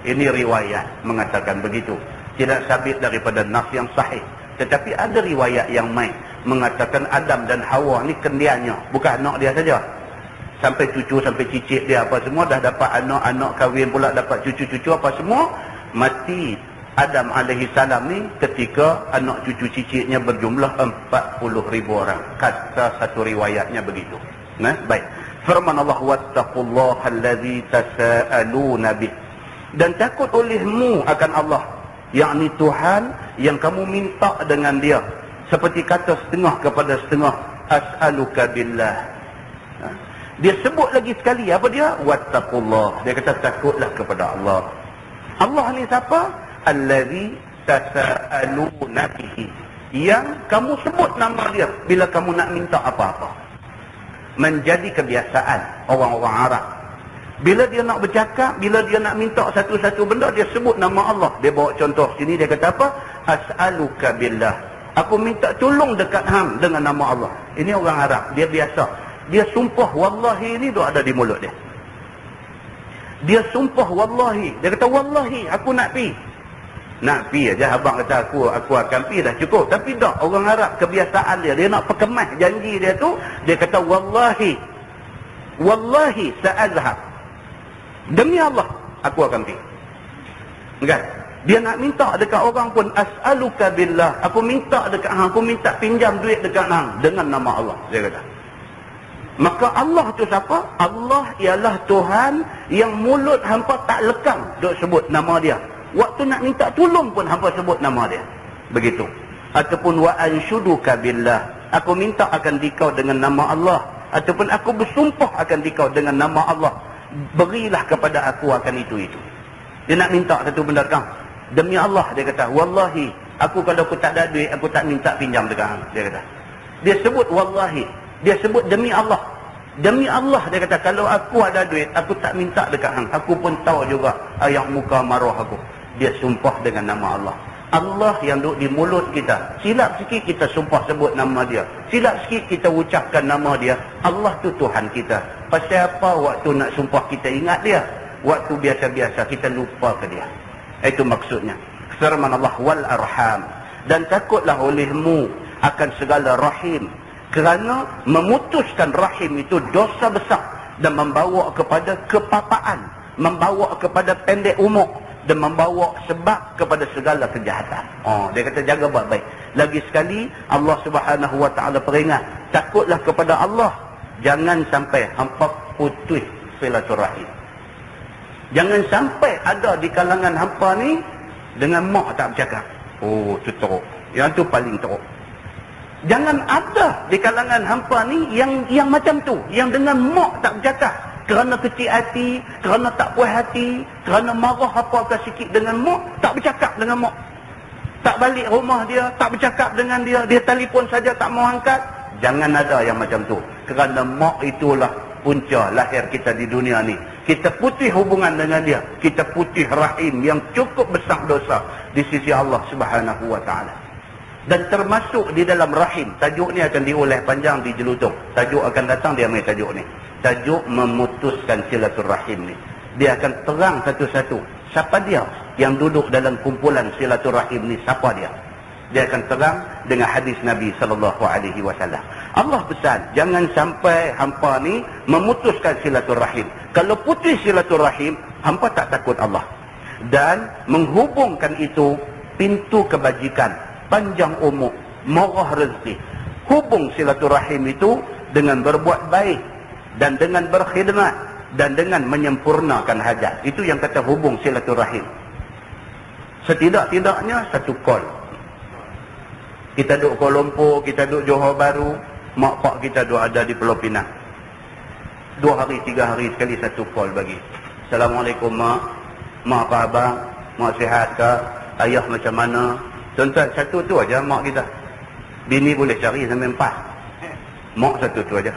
Ini riwayat mengatakan begitu. Tidak sabit daripada nas yang sahih. Tetapi ada riwayat yang main mengatakan Adam dan Hawa ni kendiannya, bukan anak dia saja. Sampai cucu, sampai cicit dia apa semua dah dapat anak-anak kahwin pula, dapat cucu-cucu apa semua. Mati Adam alaihi salam ni ketika anak cucu cicitnya berjumlah 40,000 orang. Kata satu riwayatnya begitu. Nah, baik. Firman Allah, wattaqullaha allazi tasaaluna bih. Dan takut olehmu akan Allah, yakni Tuhan yang kamu minta dengan dia. Seperti kata setengah kepada setengah, as'aluka billah. Dia sebut lagi sekali apa dia? Wattaqullah. Dia kata takutlah kepada Allah. Allah ni siapa? Allazi tasaaluna bihi. Yang kamu sebut nama dia bila kamu nak minta apa-apa. Menjadi kebiasaan orang-orang Arab. Bila dia nak bercakap, bila dia nak minta satu-satu benda, dia sebut nama Allah. Dia bawa contoh sini, dia kata apa? As'aluka billah. Aku minta tolong dekat hang dengan nama Allah. Ini orang Arab, dia biasa. Dia sumpah wallahi ni ada di mulut dia. Dia sumpah wallahi. Dia kata wallahi aku nak pi. Nak pi aja abang kata aku akan pi dah cukup. Tapi tak, orang Arab kebiasaan dia nak perkemas janji dia tu, dia kata wallahi. Wallahi sa'azhab. Demi Allah aku akan pi. Kan? Dia nak minta dekat orang pun, as'aluka billah. Aku minta dekat hang, aku minta pinjam duit dekat hang dengan nama Allah, dia kata. Maka Allah tu siapa? Allah ialah Tuhan yang mulut hampa tak lekang duk sebut nama dia. Waktu nak minta tolong pun hampa sebut nama dia. Begitu. Ataupun wa anshuduka billah. Aku minta akan dikau dengan nama Allah. Ataupun aku bersumpah akan dikau dengan nama Allah. Berilah kepada aku akan itu. Dia nak minta satu benda kan. Demi Allah dia kata, wallahi aku kalau aku tak ada duit, aku tak minta pinjam dekat hang, dia kata. Dia sebut wallahi. Dia sebut demi Allah. Demi Allah dia kata, kalau aku ada duit, aku tak minta dekat hang. Aku pun tahu juga ayat muka maruah aku. Dia sumpah dengan nama Allah. Allah yang duduk di mulut kita. Silap sikit kita sumpah sebut nama dia. Silap sikit kita ucapkan nama dia. Allah tu Tuhan kita. Pasal apa waktu nak sumpah kita ingat dia? Waktu biasa-biasa kita lupa ke dia. Itu maksudnya. Firman Allah, wal arham. Dan takutlah olehmu akan segala rahim. Kerana memutuskan rahim itu dosa besar dan membawa kepada kepapaan, membawa kepada pendek umur dan membawa sebab kepada segala kejahatan. Dia kata jaga baik-baik. Lagi sekali Allah Subhanahu wa taala peringat, takutlah kepada Allah, jangan sampai hampa putus silaturahim. Jangan sampai ada di kalangan hampa ni dengan mak tak bercakap. Tu teruk. Yang tu paling teruk. Jangan ada di kalangan hampa ni yang macam tu, yang dengan mak tak bercakap kerana kecil hati, kerana tak puas hati, kerana marah apa-apa sikit dengan mak, tak bercakap dengan mak. Tak balik rumah dia, tak bercakap dengan dia, dia telefon saja tak mau angkat. Jangan ada yang macam tu. Kerana mak itulah punca lahir kita di dunia ni. Kita putih hubungan dengan dia, kita putih rahim yang cukup besar dosa di sisi Allah Subhanahu wa taala. Dan termasuk di dalam rahim, tajuk ni akan dioleh panjang di Jelutung. Tajuk akan datang, dia ambil tajuk ni. Tajuk memutuskan silaturahim ni. Dia akan terang satu-satu. Siapa dia yang duduk dalam kumpulan silaturahim ni? Siapa dia? Dia akan terang dengan hadis Nabi SAW. Allah pesan, jangan sampai hampa ni memutuskan silaturahim. Kalau putus silaturahim, hampa tak takut Allah. Dan menghubungkan itu pintu kebajikan, panjang umur, murah rezeki. Hubung silaturahim itu dengan berbuat baik dan dengan berkhidmat dan dengan menyempurnakan hajat. Itu yang kata hubung silaturahim. Setidak-tidaknya satu call. Kita duduk Kuala Lumpur, kita duduk Johor Bahru, mak pak kita duduk ada di Pulau Pinang. 2 hari, 3 hari sekali satu call bagi. Assalamualaikum mak. Mak apa abang? Mak sihat ke? Ayah macam mana? Tuan-tuan, satu tu aja mak kita. Bini boleh cari sampai 4. Mak satu tu aja.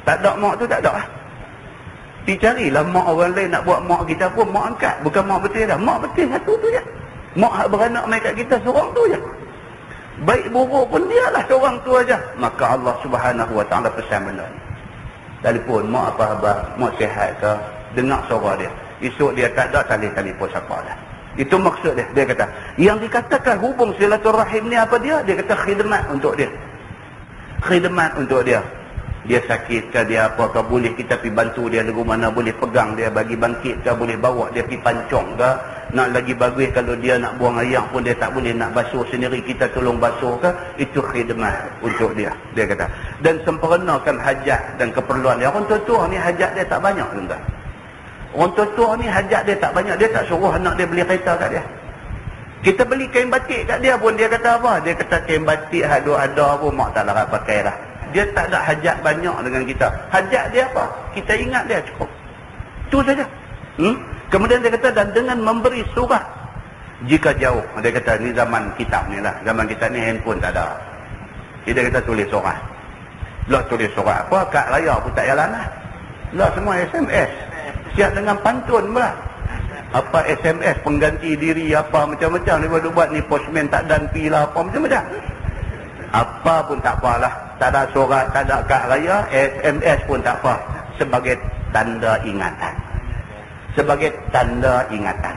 Tak ada mak tu tak ada lah. Dicarilah mak orang lain nak buat mak kita pun mak angkat. Bukan mak betul dah. Mak betul satu tu je. Mak hak beranak mai kat kita seorang tu je. Baik buruk pun dialah seorang tu aja. Maka Allah Subhanahu Wa Taala pesan benda ni. Telefon, mak apa khabar, mak sihat ke, dengar suara dia. Esok dia tak ada, telefon siapa dah. Itu maksud dia. Dia kata, yang dikatakan hubung silaturahim ni apa dia? Dia kata khidmat untuk dia. Khidmat untuk dia. Dia sakit ke, dia apa ke, boleh kita pergi bantu dia lagu mana, boleh pegang dia bagi bangkit ke, boleh bawa dia pergi pancong ke. Nak lagi bagus kalau dia nak buang air pun dia tak boleh, nak basuh sendiri kita tolong basuh ke. Itu khidmat untuk dia. Dia kata, dan sempurnakan hajat dan keperluan dia. Orang tua ni hajat dia tak banyak, tuan-tuan. Orang tua ni hajat dia tak banyak. Dia tak suruh anak dia beli kereta kat dia. Kita beli kain batik kat dia pun dia kata apa? Dia kata kain batik ada pun mak tak larat pakai dah. Dia tak ada hajat banyak dengan kita. Hajat dia apa? Kita ingat dia cukup. Itu saja. Kemudian dia kata, dan dengan memberi surat jika jauh. Dia kata, ni zaman kitab ni lah. Zaman kita ni handphone tak ada. Jadi dia kata tulis surat. Lah tulis surat apa? Kad raya pun tak jalan lah. Lah semua SMS. Siap dengan pantun pula. Apa SMS pengganti diri apa macam-macam. Dia buat ni postman tak dan pi lah apa macam-macam. Apa pun tak apalah. Tak ada surat, tak ada kad raya, SMS pun tak apa. Sebagai tanda ingatan. Sebagai tanda ingatan.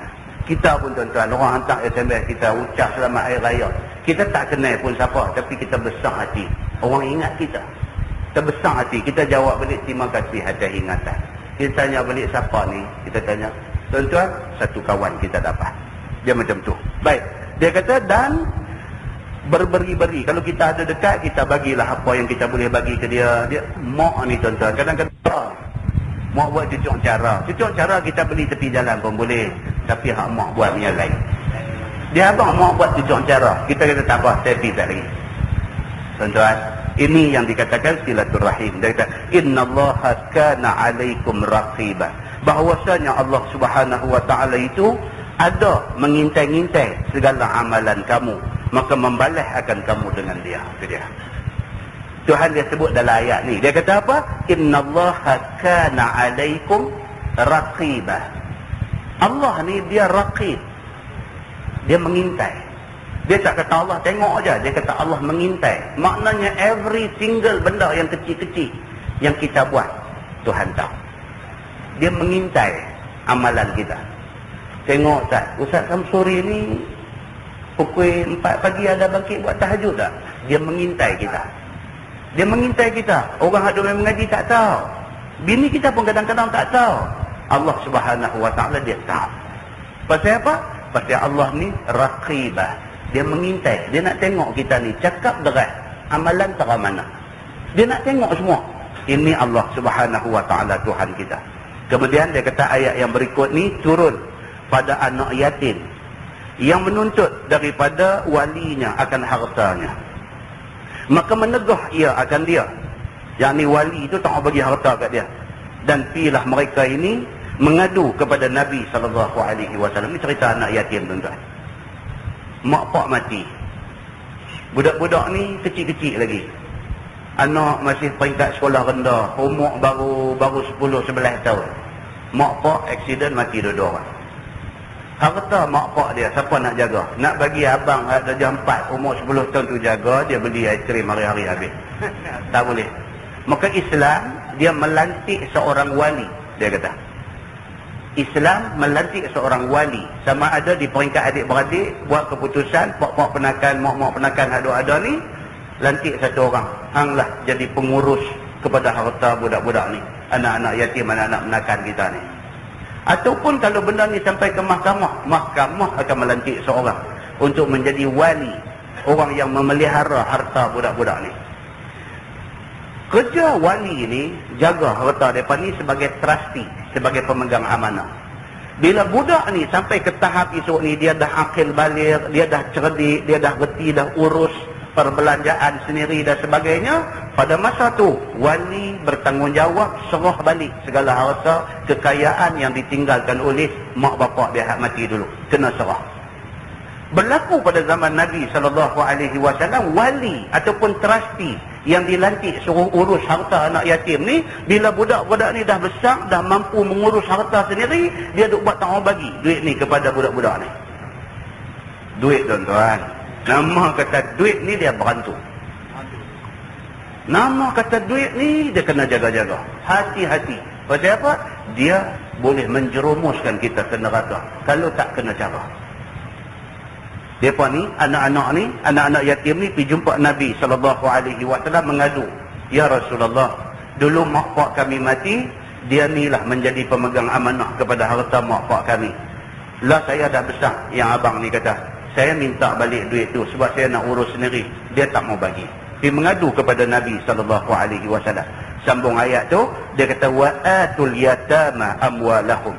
Kita pun tuan-tuan, orang hantar SMS kita ucap selamat hari raya. Kita tak kenal pun siapa, tapi kita besar hati. Orang ingat kita. Kita besar hati. Kita jawab balik, terima kasih atas ingatan. Kita tanya balik siapa ni? Kita tanya, tuan-tuan, satu kawan kita dapat. Dia macam tu. Baik. Dia kata, dan berberi-beri. Kalau kita ada dekat, kita bagilah apa yang kita boleh bagi ke dia. Dia mak ni tuan-tuan, kadang-kadang mak buat cucuk cara. Cucuk cara kita beli tepi jalan pun boleh. Tapi hak mak buat ni yang lain. Dia abang mak buat cucuk cara. Kita kata tak apa, saya pergi tak lagi. Tuan-tuan, ini yang dikatakan silaturahim. Dia kata, innallaha kana alaikum raqibah. Bahawasanya Allah Subhanahu Wa Taala itu ada mengintai-ngintai segala amalan kamu. Maka membalas akan kamu dengan dia. Itu dia. Tuhan dia sebut dalam ayat ni. Dia kata apa? Innallaha kana alaikum raqibah. Allah ni dia raqib. Dia mengintai. Dia tak kata Allah tengok aja. Dia kata Allah mengintai. Maknanya every single benda yang kecil-kecil yang kita buat, Tuhan tahu. Dia mengintai amalan kita. Tengok Ustaz Samsuri ni pukul 4 pagi ada bangkit buat tahajud tak? Dia mengintai kita. Dia mengintai kita. Orang ada yang mengaji tak tahu. Bini kita pun kadang-kadang tak tahu. Allah Subhanahu Wa Taala dia tahu. Pasal apa? Pasal Allah ni raqibah. Dia mengintai. Dia nak tengok kita ni cakap deras, amalan tak mana. Dia nak tengok semua. Ini Allah Subhanahu Wa Taala Tuhan kita. Kemudian dia kata ayat yang berikut ni turun pada anak yatim yang menuntut daripada walinya akan hartanya. Maka menegah ia akan dia. Yang ni wali itu tak mau bagi harta kat dia. Dan pilah mereka ini mengadu kepada Nabi SAW. Ini cerita anak yatim tuan-tuan. Mak pak mati. Budak-budak ni kecil-kecil lagi. Anak masih peringkat sekolah rendah. Umur baru 10-11 tahun. Mak pak aksiden mati dua-dua orang. Harta mak pak dia, siapa nak jaga? Nak bagi abang ada jam 4, umur 10 tahun tu jaga, dia beli aiskrim hari-hari habis. Tak boleh. Maka Islam, dia melantik seorang wali, dia kata. Islam melantik seorang wali. Sama ada di peringkat adik-beradik, buat keputusan, pak-pak penakan, mak-mak penakan ada ni, lantik satu orang. Hanglah jadi pengurus kepada harta budak-budak ni. Anak-anak yatim, anak-anak penakan kita ni. Ataupun kalau benda ni sampai ke mahkamah, mahkamah akan melantik seorang untuk menjadi wali, orang yang memelihara harta budak-budak ni. Kerja wali ni jaga harta mereka ni sebagai trustee, sebagai pemegang amanah. Bila budak ni sampai ke tahap esok ni, dia dah akil balik, dia dah cerdik, dia dah reti, dah urus perbelanjaan sendiri dan sebagainya, pada masa tu wali bertanggungjawab serah balik segala harta kekayaan yang ditinggalkan oleh mak bapak dia hak mati dulu, kena serah. Berlaku pada zaman Nabi SAW, wali ataupun trustee yang dilantik suruh urus harta anak yatim ni, bila budak-budak ni dah besar, dah mampu mengurus harta sendiri, dia duk buat tak mau bagi duit ni kepada budak-budak ni. Duit tuan-tuan, Nama kata duit ni dia berantu. Nama kata duit ni dia kena jaga-jaga. Hati-hati. Pasal apa? Dia boleh menjerumuskan kita ke neraka kalau tak kena cara. Depa ni, anak-anak yatim ni pergi jumpa Nabi SAW mengadu, "Ya Rasulullah, dulu mak pak kami mati, dia ni lah menjadi pemegang amanah kepada harta mak pak kami. Lah saya dah besar." Yang abang ni kata, "Saya minta balik duit tu sebab saya nak urus sendiri." Dia tak mau bagi. Dia mengadu kepada Nabi SAW. Sambung ayat tu, dia kata, "Wa atul yatama amwalahum."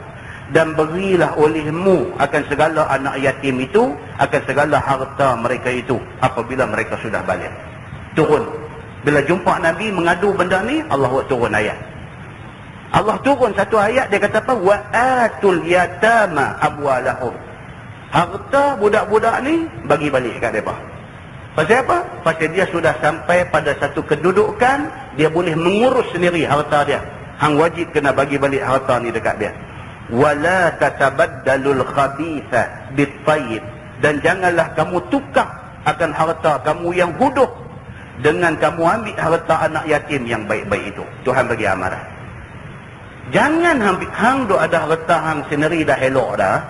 Dan berilah olehmu akan segala anak yatim itu, akan segala harta mereka itu apabila mereka sudah balik. Turun. Bila jumpa Nabi mengadu benda ni, Allah buat turun ayat. Allah turun satu ayat, dia kata apa? Wa atul yatama amwalahum. Harta budak-budak ni bagi balik kat mereka. Pasal apa? Pasal dia sudah sampai pada satu kedudukan, dia boleh mengurus sendiri harta dia. Hang wajib kena bagi balik harta ni dekat dia. Wala tatabaddalul khabitha bit-tayyib. Dan janganlah kamu tukar akan harta kamu yang buruk dengan kamu ambil harta anak yatim yang baik-baik itu. Tuhan bagi amaran. Jangan hang duk ada harta hang sendiri dah elok dah.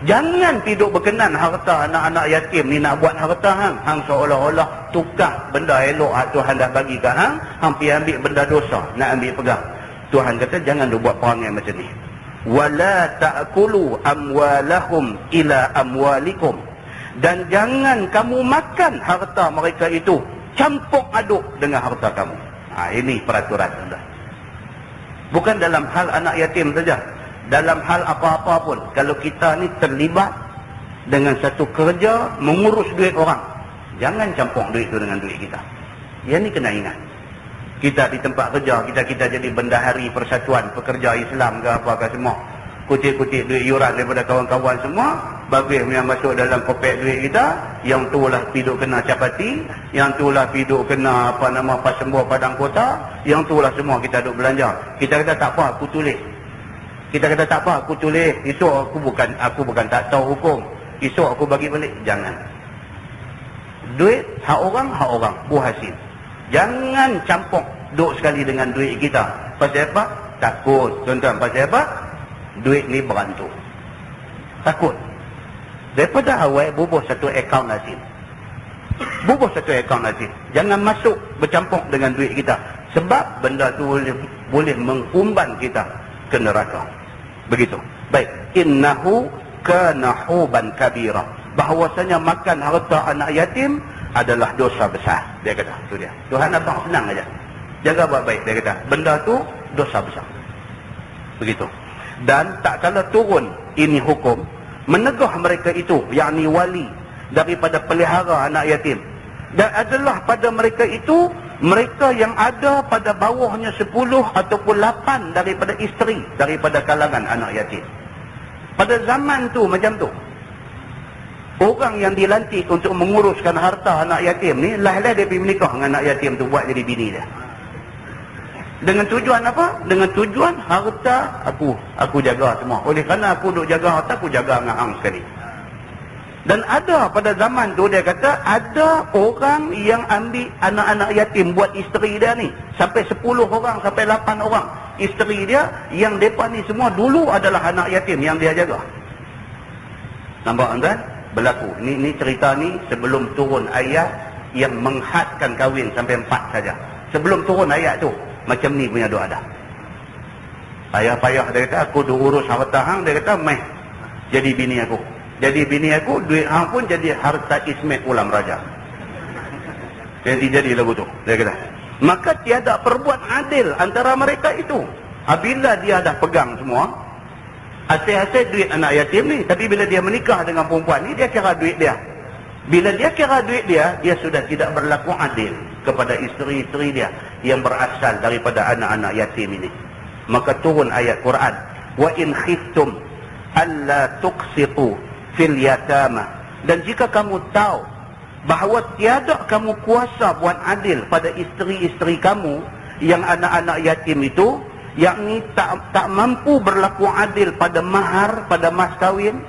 Jangan tidur berkenan harta anak-anak yatim ni nak buat harta hang. Hang seolah-olah tukar benda elok Tuhan dah bagi kat hang. Hang pergi ambil benda dosa, nak ambil pegang. Tuhan kata jangan duk buat perangai macam ni. Wala ta'kulu amwalahum ila amwalikum. Dan jangan kamu makan harta mereka itu campur aduk dengan harta kamu. Ini peraturan anda. Bukan dalam hal anak yatim saja. Dalam hal apa-apa pun, kalau kita ni terlibat dengan satu kerja mengurus duit orang, jangan campur duit itu dengan duit kita. Yang ni kena ingat. Kita di tempat kerja, kita jadi bendahari persatuan pekerja Islam ke apa ke semua, kutip-kutip duit yuran daripada kawan-kawan semua, bagus yang masuk dalam kopek duit kita, yang tu lah piduk kena capati, yang tu lah piduk kena pasembuh padang kota, yang tu lah semua kita duk belanja. Kita kata tak apa, aku tulis. Kita kata tak apa, aku tulis. Esok aku bukan tak tahu hukum. Esok aku bagi balik. Jangan. Duit hak orang, buah hasil. Jangan campur duk sekali dengan duit kita. Pasal apa? Takut. Tuan-tuan, pasal apa? Duit ni berantu. Takut. Daripada awal bubuh satu akaun hasil. Bubuh satu akaun hasil. Jangan masuk bercampur dengan duit kita. Sebab benda tu boleh mengumban kita ke neraka. Begitu. Baik. Innahu kana huban kabira. Bahawasanya makan harta anak yatim adalah dosa besar. Dia kata, tu dia. Tuhan abang senang aja. Jaga baik-baik, dia kata. Benda tu dosa besar. Begitu. Dan tak kala turun ini hukum, menegah mereka itu, yakni wali, daripada pelihara anak yatim. Dan adalah pada mereka itu, mereka yang ada pada bawahnya 10 ataupun 8 daripada isteri, daripada kalangan anak yatim. Pada zaman tu macam tu. Orang yang dilantik untuk menguruskan harta anak yatim ni, lah-lah dia pergi menikah dengan anak yatim tu, buat jadi bini dia. Dengan tujuan apa? Dengan tujuan harta aku jaga semua. Oleh kerana aku duk jaga harta, aku jaga dengan hang sekali. Dan ada pada zaman tu, dia kata ada orang yang ambil anak-anak yatim buat isteri dia ni. Sampai 10 orang, sampai 8 orang isteri dia, yang mereka ni semua dulu adalah anak yatim yang dia jaga. Nampak tuan? Berlaku. Ni cerita ni sebelum turun ayat yang menghadkan kahwin sampai 4 saja. Sebelum turun ayat tu, macam ni punya doa ada. Ayah payah, dia kata, aku duk urus harta hang, dia kata, meh, jadi bini aku. Jadi bini aku, duit hang pun jadi harta Ismet ulam raja. Jadi lagu tu, dia kata. Maka tiada perbuat adil antara mereka itu. Bila dia dah pegang semua, hasil-hasil duit anak yatim ni, tapi bila dia menikah dengan perempuan ni, dia kira duit dia. Bila dia kira duit dia, dia sudah tidak berlaku adil kepada isteri-isteri dia yang berasal daripada anak-anak yatim ini. Maka turun ayat Quran, wa in khiftum alla tuqsitu fil yatama. Dan jika kamu tahu bahawa tiada kamu kuasa buat adil pada isteri-isteri kamu yang anak-anak yatim itu, yakni tak mampu berlaku adil pada mahar, pada mas kahwin,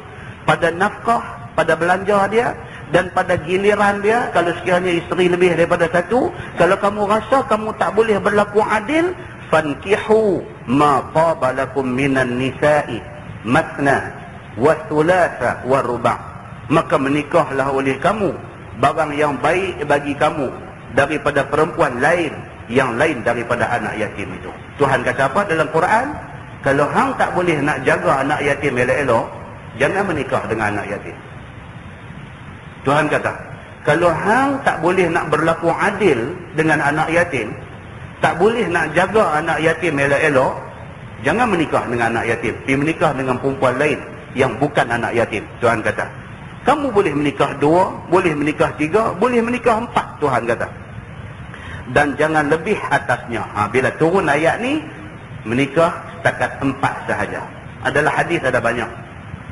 pada nafkah, pada belanja dia, Dan pada giliran dia, kalau sekiranya isteri lebih daripada satu, kalau kamu rasa kamu tak boleh berlaku adil, fankihu ma taba lakum minan nisa'i matna wa thulatha wa ruba'. Maka menikahlah oleh kamu barang yang baik bagi kamu daripada perempuan lain, yang lain daripada anak yatim itu. Tuhan kata apa dalam Quran? Kalau hang tak boleh nak jaga anak yatim elok-elok, jangan menikah dengan anak yatim. Tuhan kata, kalau hang tak boleh nak berlaku adil dengan anak yatim, tak boleh nak jaga anak yatim elok-elok, jangan menikah dengan anak yatim. Pergi menikah dengan perempuan lain yang bukan anak yatim. Tuhan kata, kamu boleh menikah 2, boleh menikah 3, boleh menikah 4, Tuhan kata. Dan jangan lebih atasnya. Bila turun ayat ni, menikah setakat 4 sahaja. Adalah hadis ada banyak.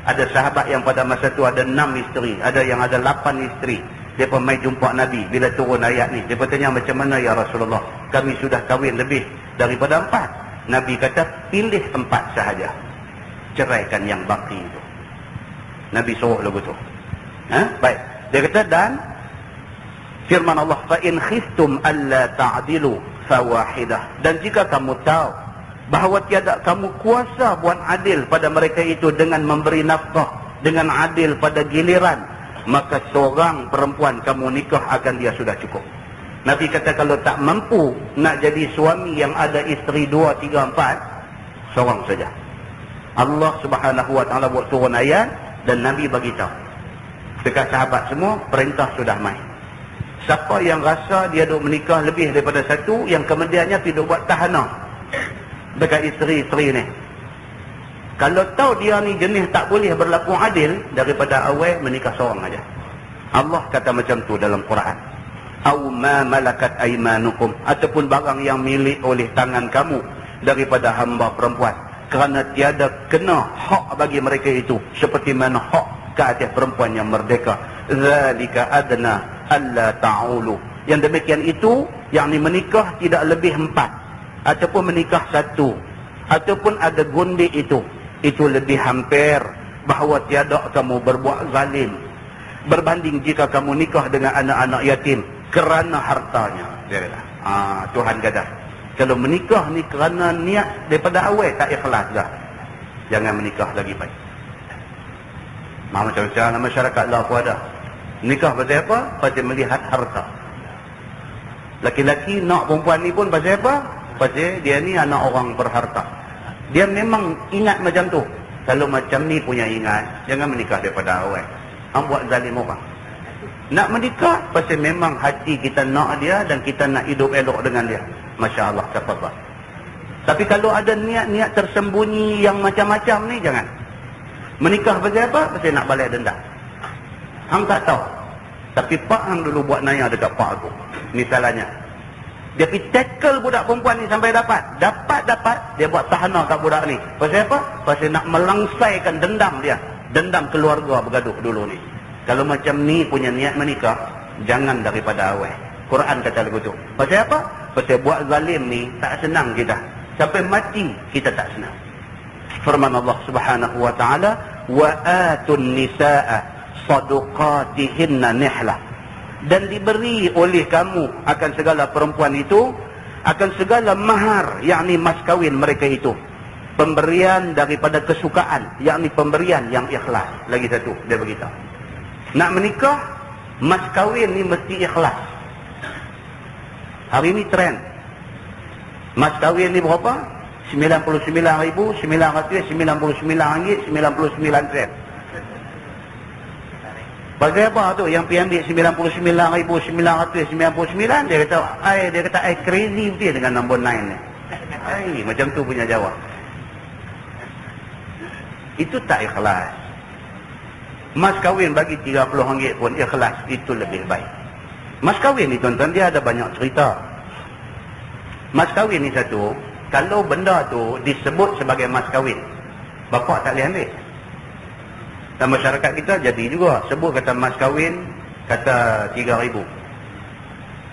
Ada sahabat yang pada masa tu ada 6 isteri, ada yang ada 8 isteri. Mereka mai jumpa Nabi bila turun ayat ni. Mereka tanya, macam mana ya Rasulullah? Kami sudah kahwin lebih daripada 4. Nabi kata, pilih 4 sahaja, ceraikan yang baki itu. Nabi suruh lagu tu. Baik. Dia kata, dan firman Allah, fa in khiftum alla ta'dilu fawahidah. Dan jika kamu tahu bahawa tiada kamu kuasa buat adil pada mereka itu dengan memberi nafkah, dengan adil pada giliran, maka seorang perempuan kamu nikah akan dia sudah cukup. Nabi kata, kalau tak mampu nak jadi suami yang ada isteri 2, 3, 4, seorang saja. Allah Subhanahu wa taala buat turun ayat dan Nabi bagi tahu dekat sahabat semua, perintah sudah mai. Siapa yang rasa dia duk menikah lebih daripada satu, yang kemudiannya tidak buat tahanah dekat isteri-isteri ni, kalau tahu dia ni jenis tak boleh berlaku adil, daripada awal menikah seorang aja. Allah kata macam tu dalam Quran. Au ma malakat aymanukum, ataupun barang yang milik oleh tangan kamu daripada hamba perempuan, kerana tiada kena hak bagi mereka itu seperti mana hak ke atas perempuan yang merdeka. Zalika adna alla ta'ulu. Yang demikian itu, yakni menikah tidak lebih 4, ataupun menikah 1, ataupun ada gundik itu lebih hampir bahawa tiada kamu berbuat zalim berbanding jika kamu nikah dengan anak-anak yatim kerana hartanya. Tuhan kata, kalau menikah ni kerana niat daripada awal tak ikhlas dah, jangan menikah lagi baik. Macam-macam masyarakat lah pun ada. Nikah pasal apa? Pasal melihat harta. Laki-laki nak perempuan ni pun pasal apa? Pasal dia ni anak orang berharta. Dia memang ingat macam tu. Kalau macam ni punya ingat, jangan menikah daripada awal. Hang buat zalim orang. Nak menikah pasal memang hati kita nak dia dan kita nak hidup elok dengan dia. Masya Allah, tafadhal. Tapi kalau ada niat-niat tersembunyi yang macam-macam ni, jangan. Menikah pasal apa? Pasal nak balas dendam. Hang tak tahu. Tapi pak hang dulu buat naya dekat pak aku. Ni salahnya. Dia pergi tackle budak perempuan ni sampai dapat. Dapat, dia buat tahanan kat budak ni. Pasal apa? Pasal nak melangsaikan dendam dia. Dendam keluarga bergaduh dulu ni. Kalau macam ni punya niat menikah, jangan daripada awal. Quran kata lagu tu. Pasal apa? Pasal buat zalim ni tak senang kita. Sampai mati kita tak senang. Firman Allah Subhanahu wa taala, wa atun nisaa sadaqatihinna nihlah. Dan diberi oleh kamu akan segala perempuan itu, akan segala mahar, yakni mas kawin mereka itu, pemberian daripada kesukaan, yakni pemberian yang ikhlas. Lagi satu dia beritahu, nak menikah mas kawin ni mesti ikhlas. Hari ni trend mas kawin ni berapa? 99,999 ringgit 99 sen. Pasal apa tu? Yang pergi ambil 99,999, dia kata, I crazy betul dengan nombor 9 ni. Macam tu punya jawab. Itu tak ikhlas. Mas kahwin bagi 30 ringgit pun ikhlas, itu lebih baik. Mas kahwin ni tuan-tuan, dia ada banyak cerita. Mas kahwin ni satu, kalau benda tu disebut sebagai mas kahwin, bapak tak boleh ambil. Dan masyarakat kita jadi juga sebut kata mas kahwin, kata 3,000.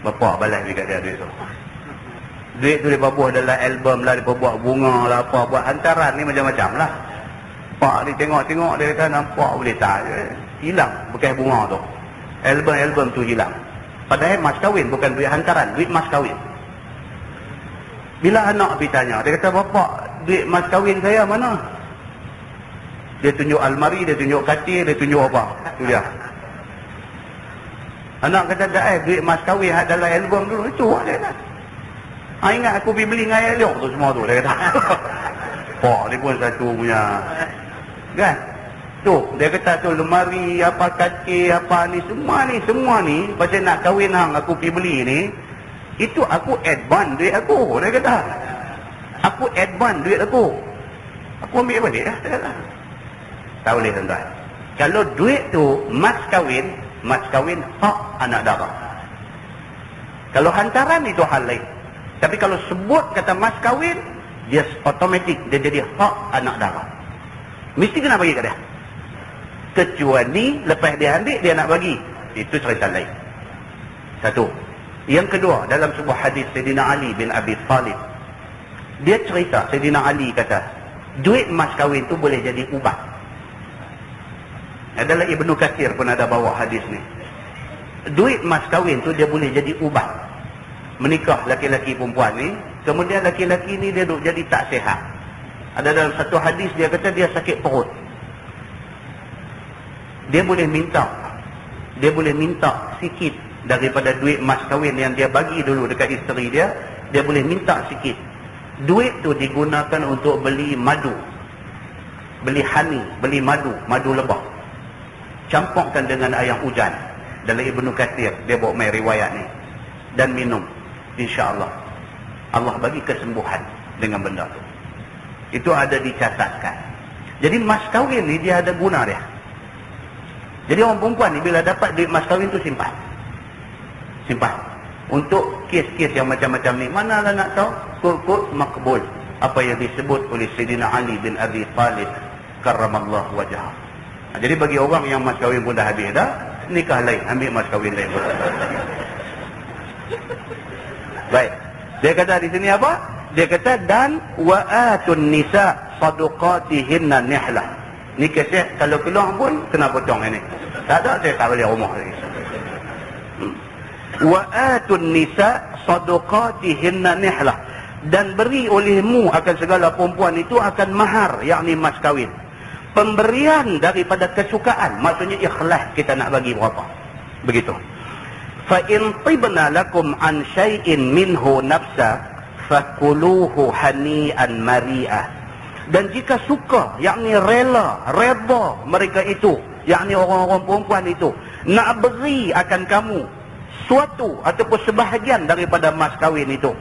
Bapak balas dekat dia duit tu. Duit tu dia buat dalam album lah, dia buat bunga lah, apa, buat hantaran ni macam-macam lah. Pak ni tengok-tengok, dia kata nampak boleh tak, hilang bekas bunga tu. album tu hilang. Padahal mas kahwin bukan duit hantaran, duit mas kahwin. Bila anak pergi tanya, dia kata, bapak, duit mas kahwin saya mana? Dia tunjuk almari, dia tunjuk katil, dia tunjuk apa? Tu dia. Anak kata, dah duit mas kahwin dalam album dulu. Itu dia kata. Ingat aku pergi beli dengan elok tu semua tu, dia kata. Pak ni pun satu punya. Kan? Tu, dia kata tu lemari, apa katil, apa ni, semua ni, pasal nak kahwin hang aku pergi beli ni, itu aku advance duit aku, dia kata. Aku advance duit aku. Aku ambil balik dah, dia kata. Tak boleh tuan-tuan. Kalau duit tu mas kahwin hak anak dara. Kalau hantaran itu hal lain. Tapi kalau sebut kata mas kahwin, dia automatik dia jadi hak anak dara. Mesti kena bagi kat dia. Kecuali lepas dia ambil dia nak bagi, itu cerita lain. Satu. Yang kedua, dalam sebuah hadis Sayyidina Ali bin Abi Talib, dia cerita, Sayyidina Ali kata, duit mas kahwin tu boleh jadi ubah. Adalah Ibnu Katsir pun ada bawa hadis ni. Duit mas kahwin tu dia boleh jadi ubah. Menikah laki-laki perempuan ni, kemudian laki-laki ni dia duk jadi tak sihat. Ada dalam satu hadis dia kata dia sakit perut. Dia boleh minta sikit daripada duit mas kahwin yang dia bagi dulu dekat isteri dia, dia boleh minta sikit. Duit tu digunakan untuk beli madu, beli honey, beli madu lebah, campurkan dengan air hujan. Dalam Ibnu Katsir dia bawa mai riwayat ni, dan minum, insya-Allah Allah bagi kesembuhan dengan benda tu. Itu ada dicatatkan. Jadi mas kahwin ni dia ada guna dia. Jadi orang perempuan ni bila dapat duit mas kahwin tu simpan. Untuk kes-kes yang macam-macam ni, manalah nak tahu, kut makbul. Apa yang disebut oleh Sayyidina Ali bin Abi Talib karramallahu wajhah. Jadi bagi orang yang mas kahwin pun dah habis dah, nikah lain, ambil mas kahwin lain pun. Baik. Dia kata di sini apa? Dia kata dan wa'atun nisa sadaqatihinna nihlah. Ni kesek kalau keluar pun kena potong ini. Tak ada saya tak boleh rumah lagi. Wa'atun nisa sadaqatihinna nihlah, dan beri olehmu akan segala perempuan itu akan mahar, yakni mas kahwin. Pemberian daripada kesukaan, maksudnya ikhlas kita nak bagi berapa. Begitu. Fa in tibna lakum an syai'in minhu nafsa fakuluhu hani'an mari'ah. Dan jika suka, yakni redha mereka itu, yakni orang-orang perempuan itu nak beri akan kamu suatu ataupun sebahagian daripada mas kahwin itu,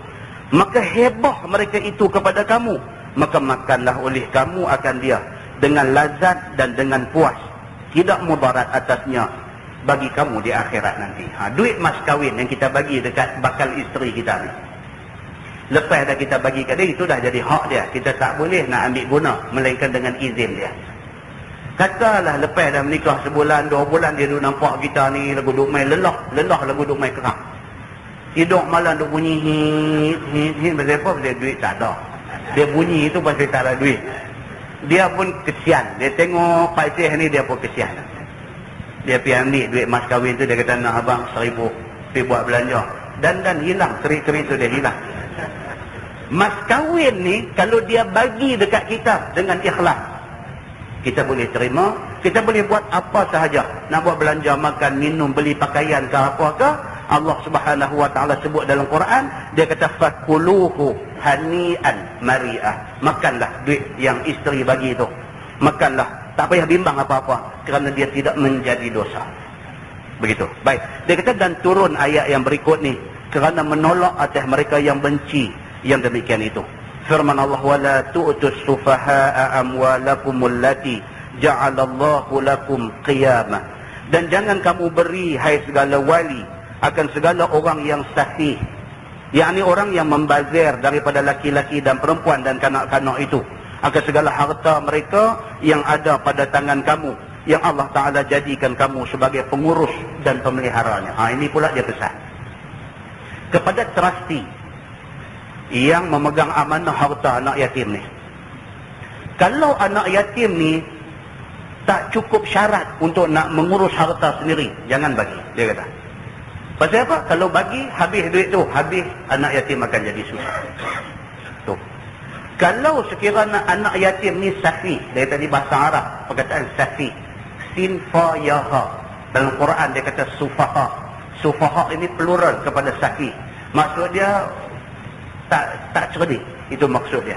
maka hebah mereka itu kepada kamu, maka makanlah oleh kamu akan dia dengan lazat dan dengan puas, tidak mudarat atasnya bagi kamu di akhirat nanti. Duit mas kahwin yang kita bagi dekat bakal isteri kita ni, lepas dah kita bagi kat dia, itu dah jadi hak dia. Kita tak boleh nak ambil guna melainkan dengan izin dia. Katalah lepas dah menikah sebulan, 2 bulan, dia duk nampak kita ni lagu duk main lelah lagu duk main kerak. Hidup malam duk bunyi hit, pasal apa? Pasal duit tak ada. Dia bunyi itu pasal tak ada duit. Dia pun kesian. Dia tengok Pak Syekh ni, dia pun kesian. Dia pergi ambil duit mas kahwin tu, dia kata nak abang 1,000 pergi buat belanja. Dan hilang, kerik-kerik tu dia hilang. Mas kahwin ni kalau dia bagi dekat kita dengan ikhlas, kita boleh terima, kita boleh buat apa sahaja. Nak buat belanja, makan, minum, beli pakaian ke apakah, Allah Subhanahu wa taala sebut dalam Quran, dia kata fakuluhu hani'an mari'ah. Makanlah duit yang isteri bagi itu. Makanlah, tak payah bimbang apa-apa, kerana dia tidak menjadi dosa. Begitu. Baik. Dia kata dan turun ayat yang berikut ni kerana menolak atas mereka yang benci yang demikian itu. Firman Allah, wala tu'tus sufaha'a amwalakumul lati ja'alallahu lakum qiyamah. Dan jangan kamu beri, hai segala wali, akan segala orang yang sahih, yakni orang yang membazir daripada laki-laki dan perempuan dan kanak-kanak itu, akan segala harta mereka yang ada pada tangan kamu, yang Allah Ta'ala jadikan kamu sebagai pengurus dan pemeliharanya. Ini pula dia pesan kepada trustee yang memegang amanah harta anak yatim ni. Kalau anak yatim ni tak cukup syarat untuk nak mengurus harta sendiri, jangan bagi. Dia kata. Pasal apa? Kalau bagi, habis duit tu, habis anak yatim akan jadi susah. Tu. Kalau sekiranya anak yatim ni safi, dari tadi bahasa Arab, perkataan safi, sinfayaha. Dalam Quran dia kata sufaha. Sufaha ini plural kepada safi. Maksud dia tak cerdik. Itu maksud dia.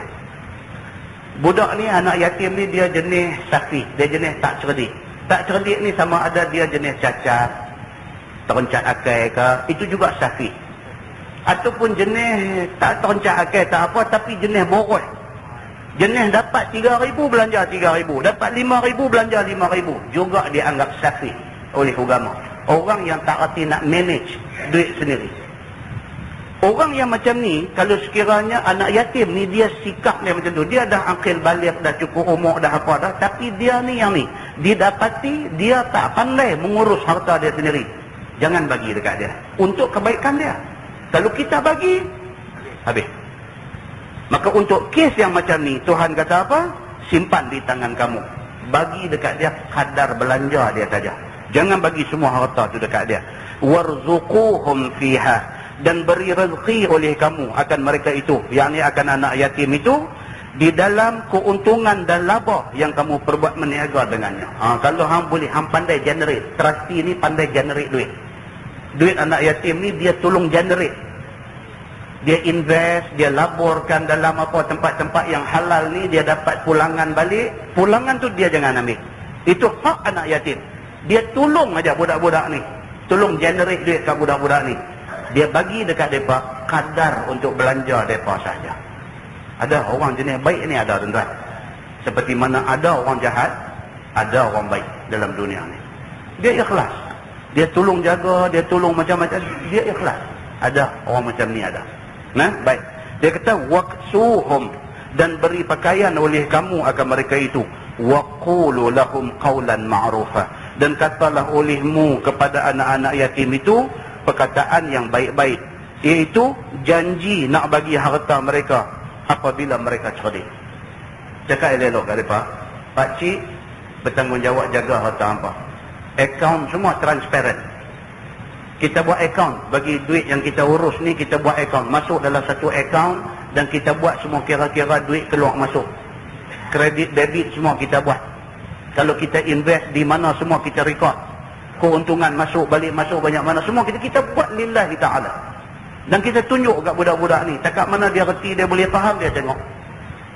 Budak ni, anak yatim ni, dia jenis safi. Dia jenis tak cerdik. Tak cerdik ni sama ada dia jenis cacat, terencat akal ke, itu juga safi. Ataupun jenis tak terencat akal, tak apa, tapi jenis boros. Jenis dapat 3,000 belanja 3,000, dapat 5,000 belanja 5,000. Juga dianggap safi oleh agama. Orang yang tak reti nak manage duit sendiri. Orang yang macam ni, kalau sekiranya anak yatim ni, dia sikap dia macam tu. Dia dah akil balik, dah cukup umur, dah apa dah. Tapi dia ni yang ni, didapati dia tak pandai mengurus harta dia sendiri. Jangan bagi dekat dia. Untuk kebaikan dia. Kalau kita bagi, habis. Maka untuk kes yang macam ni, Tuhan kata apa? Simpan di tangan kamu. Bagi dekat dia kadar belanja dia saja. Jangan bagi semua harta tu dekat dia. Warzuquhum fiha. Dan beri rezeki oleh kamu akan mereka itu, yakni akan anak yatim itu, di dalam keuntungan dan laba yang kamu perbuat meniaga dengannya. Kalau hang boleh, hang pandai generate. Trustee ni pandai generate duit. Duit anak yatim ni dia tolong generate. Dia invest, dia laborkan dalam apa tempat-tempat yang halal ni, dia dapat pulangan balik. Pulangan tu dia jangan ambil. Itu hak anak yatim. Dia tolong aja budak-budak ni. Tolong generate duit kat budak-budak ni. Dia bagi dekat mereka kadar untuk belanja mereka saja. Ada orang jenis baik ni, ada tuan-tuan. Seperti mana ada orang jahat, ada orang baik dalam dunia ni. Dia ikhlas. Dia tolong jaga, dia tolong macam-macam, dia ikhlas. Ada orang macam ni ada. Nah, baik. Dia kata waqsuhum, dan beri pakaian oleh kamu akan mereka itu. Waqulu lahum qawlan ma'rufa, dan katalah olehmu kepada anak-anak yatim itu perkataan yang baik-baik, iaitu janji nak bagi harta mereka apabila mereka cerdik. Cakap elok kat mereka, pakcik bertanggungjawab jaga harta hampa. Akaun semua transparent. Kita buat akaun bagi duit yang kita urus ni, kita buat akaun masuk dalam satu akaun, dan kita buat semua kira-kira duit keluar masuk, kredit debit semua kita buat. Kalau kita invest di mana semua kita record, keuntungan masuk balik, masuk banyak mana, semua kita buat lillahi ta'ala. Dan kita tunjuk kat budak-budak ni, takat mana dia reti, dia boleh faham, dia tengok.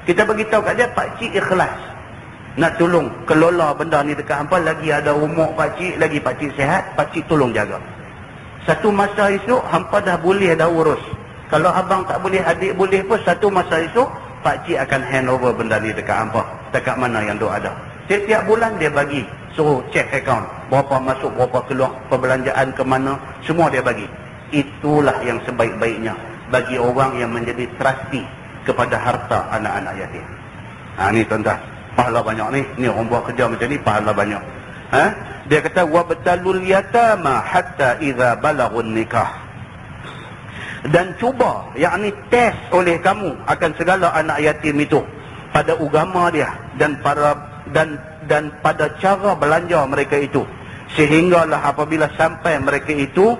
Kita beritahu kat dia, pakcik ikhlas nak tolong kelola benda ni dekat hampa. Lagi ada umur pakcik, lagi pakcik sihat, pakcik tolong jaga. Satu masa esok hampa dah boleh dah urus. Kalau abang tak boleh, adik boleh pun, satu masa esok pakcik akan hand over benda ni dekat hampa, takat mana yang tu ada. Setiap bulan dia bagi, suruh check account, berapa masuk, berapa keluar, perbelanjaan ke mana, semua dia bagi. Itulah yang sebaik-baiknya bagi orang yang menjadi trustee kepada harta anak-anak yatim. Ni tuan-tuan, pahala banyak ni. Ni orang buat kerja macam ni, pahala banyak. Dia kata wabtalul yatama hatta idza balagun nikah. Dan cuba, yakni test oleh kamu akan segala anak yatim itu pada agama dia dan pada cara belanja mereka itu, sehinggalah apabila sampai mereka itu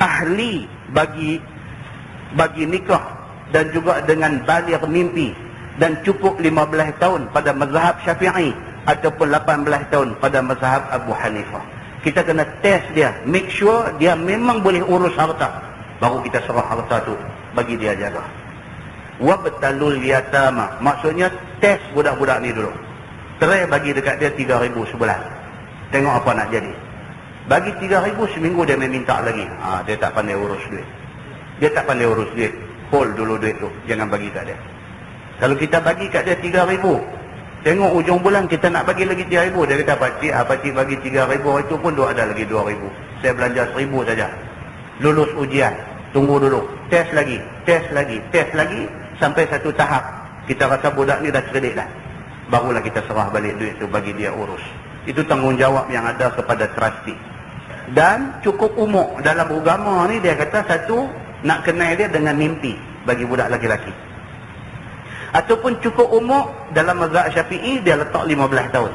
ahli bagi nikah, dan juga dengan baligh mimpi, dan cukup 15 tahun pada mazhab Syafi'i ataupun 18 tahun pada mazhab Abu Hanifah. Kita kena test dia, make sure dia memang boleh urus harta, baru kita serah harta tu bagi dia jaga. Wabtalul yatama, maksudnya test budak-budak ni dulu. Try bagi dekat dia 3,000 sebulan. Tengok apa nak jadi. Bagi 3,000 seminggu dia minta lagi. Dia tak pandai urus duit. Dia tak pandai urus duit. Hold dulu duit tu. Jangan bagi kat dia. Kalau kita bagi kat dia 3,000, tengok ujung bulan kita nak bagi lagi 3,000. Dia kata, pakcik bagi 3,000 itu pun ada lagi 2,000. Saya belanja 1,000 saja. Lulus ujian. Tunggu dulu. Test lagi. Sampai satu tahap. Kita rasa budak ni dah cerdik dah. Barulah kita serah balik duit tu bagi dia urus. Itu tanggungjawab yang ada kepada trustee. Dan cukup umur dalam agama ni, dia kata satu, nak kenal dia dengan mimpi bagi budak laki-laki. Ataupun cukup umur dalam mazhab Syafi'i, dia letak 15 tahun.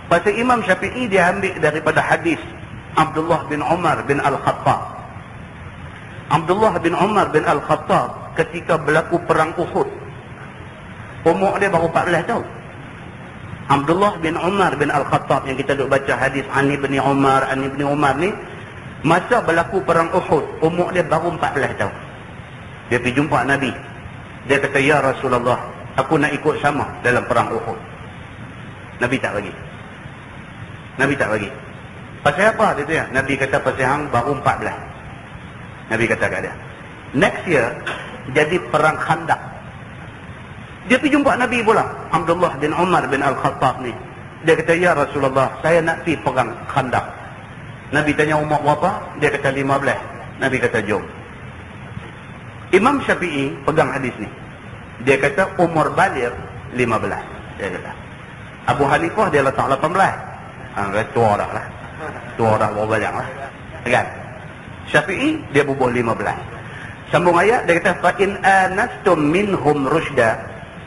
Pasal Imam Syafi'i dia ambil daripada hadis Abdullah bin Umar bin Al-Khattab. Abdullah bin Umar bin Al-Khattab ketika berlaku perang Uhud, umur dia baru 14 tahun. Abdullah bin Umar bin Al-Khattab yang kita duk baca hadis Ani bin Umar ni, masa berlaku perang Uhud, umur dia baru 14 tahun. Dia pergi jumpa Nabi. Dia kata, "Ya Rasulullah, aku nak ikut sama dalam perang Uhud." Nabi tak bagi. Nabi tak bagi. Pasal apa dia tu ya? Nabi kata pasal hang baru 14. Nabi kata kat dia, next year jadi perang Khandaq. Dia pergi jumpa Nabi pula, Abdullah bin Umar bin Al-Khattab ni. Dia kata, "Ya Rasulullah, saya nak pergi perang Khandaq." Nabi tanya umur berapa? Dia kata 15. Nabi kata, "Jom." Imam Syafi'i pegang hadis ni. Dia kata umur baligh 15. Dia kata. Abu Hanifah dia letak 18. Tua dah lah. Tua dah berapa banyak lah. Kan? Syafi'i dia bubuh 15. Sambung ayat dia kata, "Fa in anastum minhum rusyda."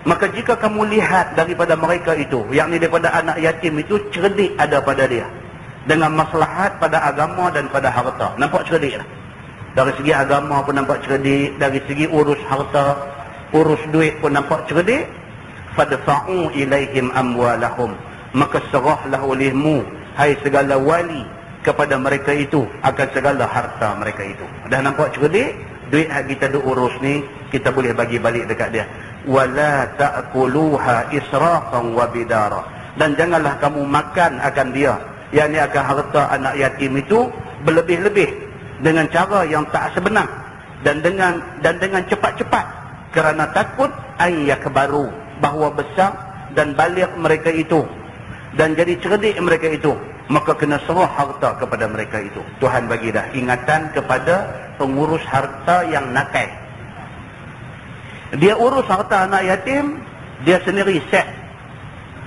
Maka jika kamu lihat daripada mereka itu, yakni daripada anak yatim itu, cerdik ada pada dia. Dengan maslahat pada agama dan pada harta. Nampak cerdik lah. Dari segi agama pun nampak cerdik. Dari segi urus harta, urus duit pun nampak cerdik. Fadfa'u ilaihim amwalahum. Maka serahlah olehmu, hai segala wali, kepada mereka itu akan segala harta mereka itu. Dah nampak cerdik, duit yang kita duk urus ni, kita boleh bagi balik dekat dia. Wala ta'kuluha israfan wa bidara. Dan janganlah kamu makan akan dia, yakni akan harta anak yatim itu, berlebih-lebih, dengan cara yang tak sebenar, dan dengan cepat-cepat, kerana takut ayyakbaru, bahawa besar dan balik mereka itu dan jadi cerdik mereka itu, maka kena serah harta kepada mereka itu. Tuhan bagi dah ingatan kepada pengurus harta yang nakal. Dia urus harta anak yatim, dia sendiri set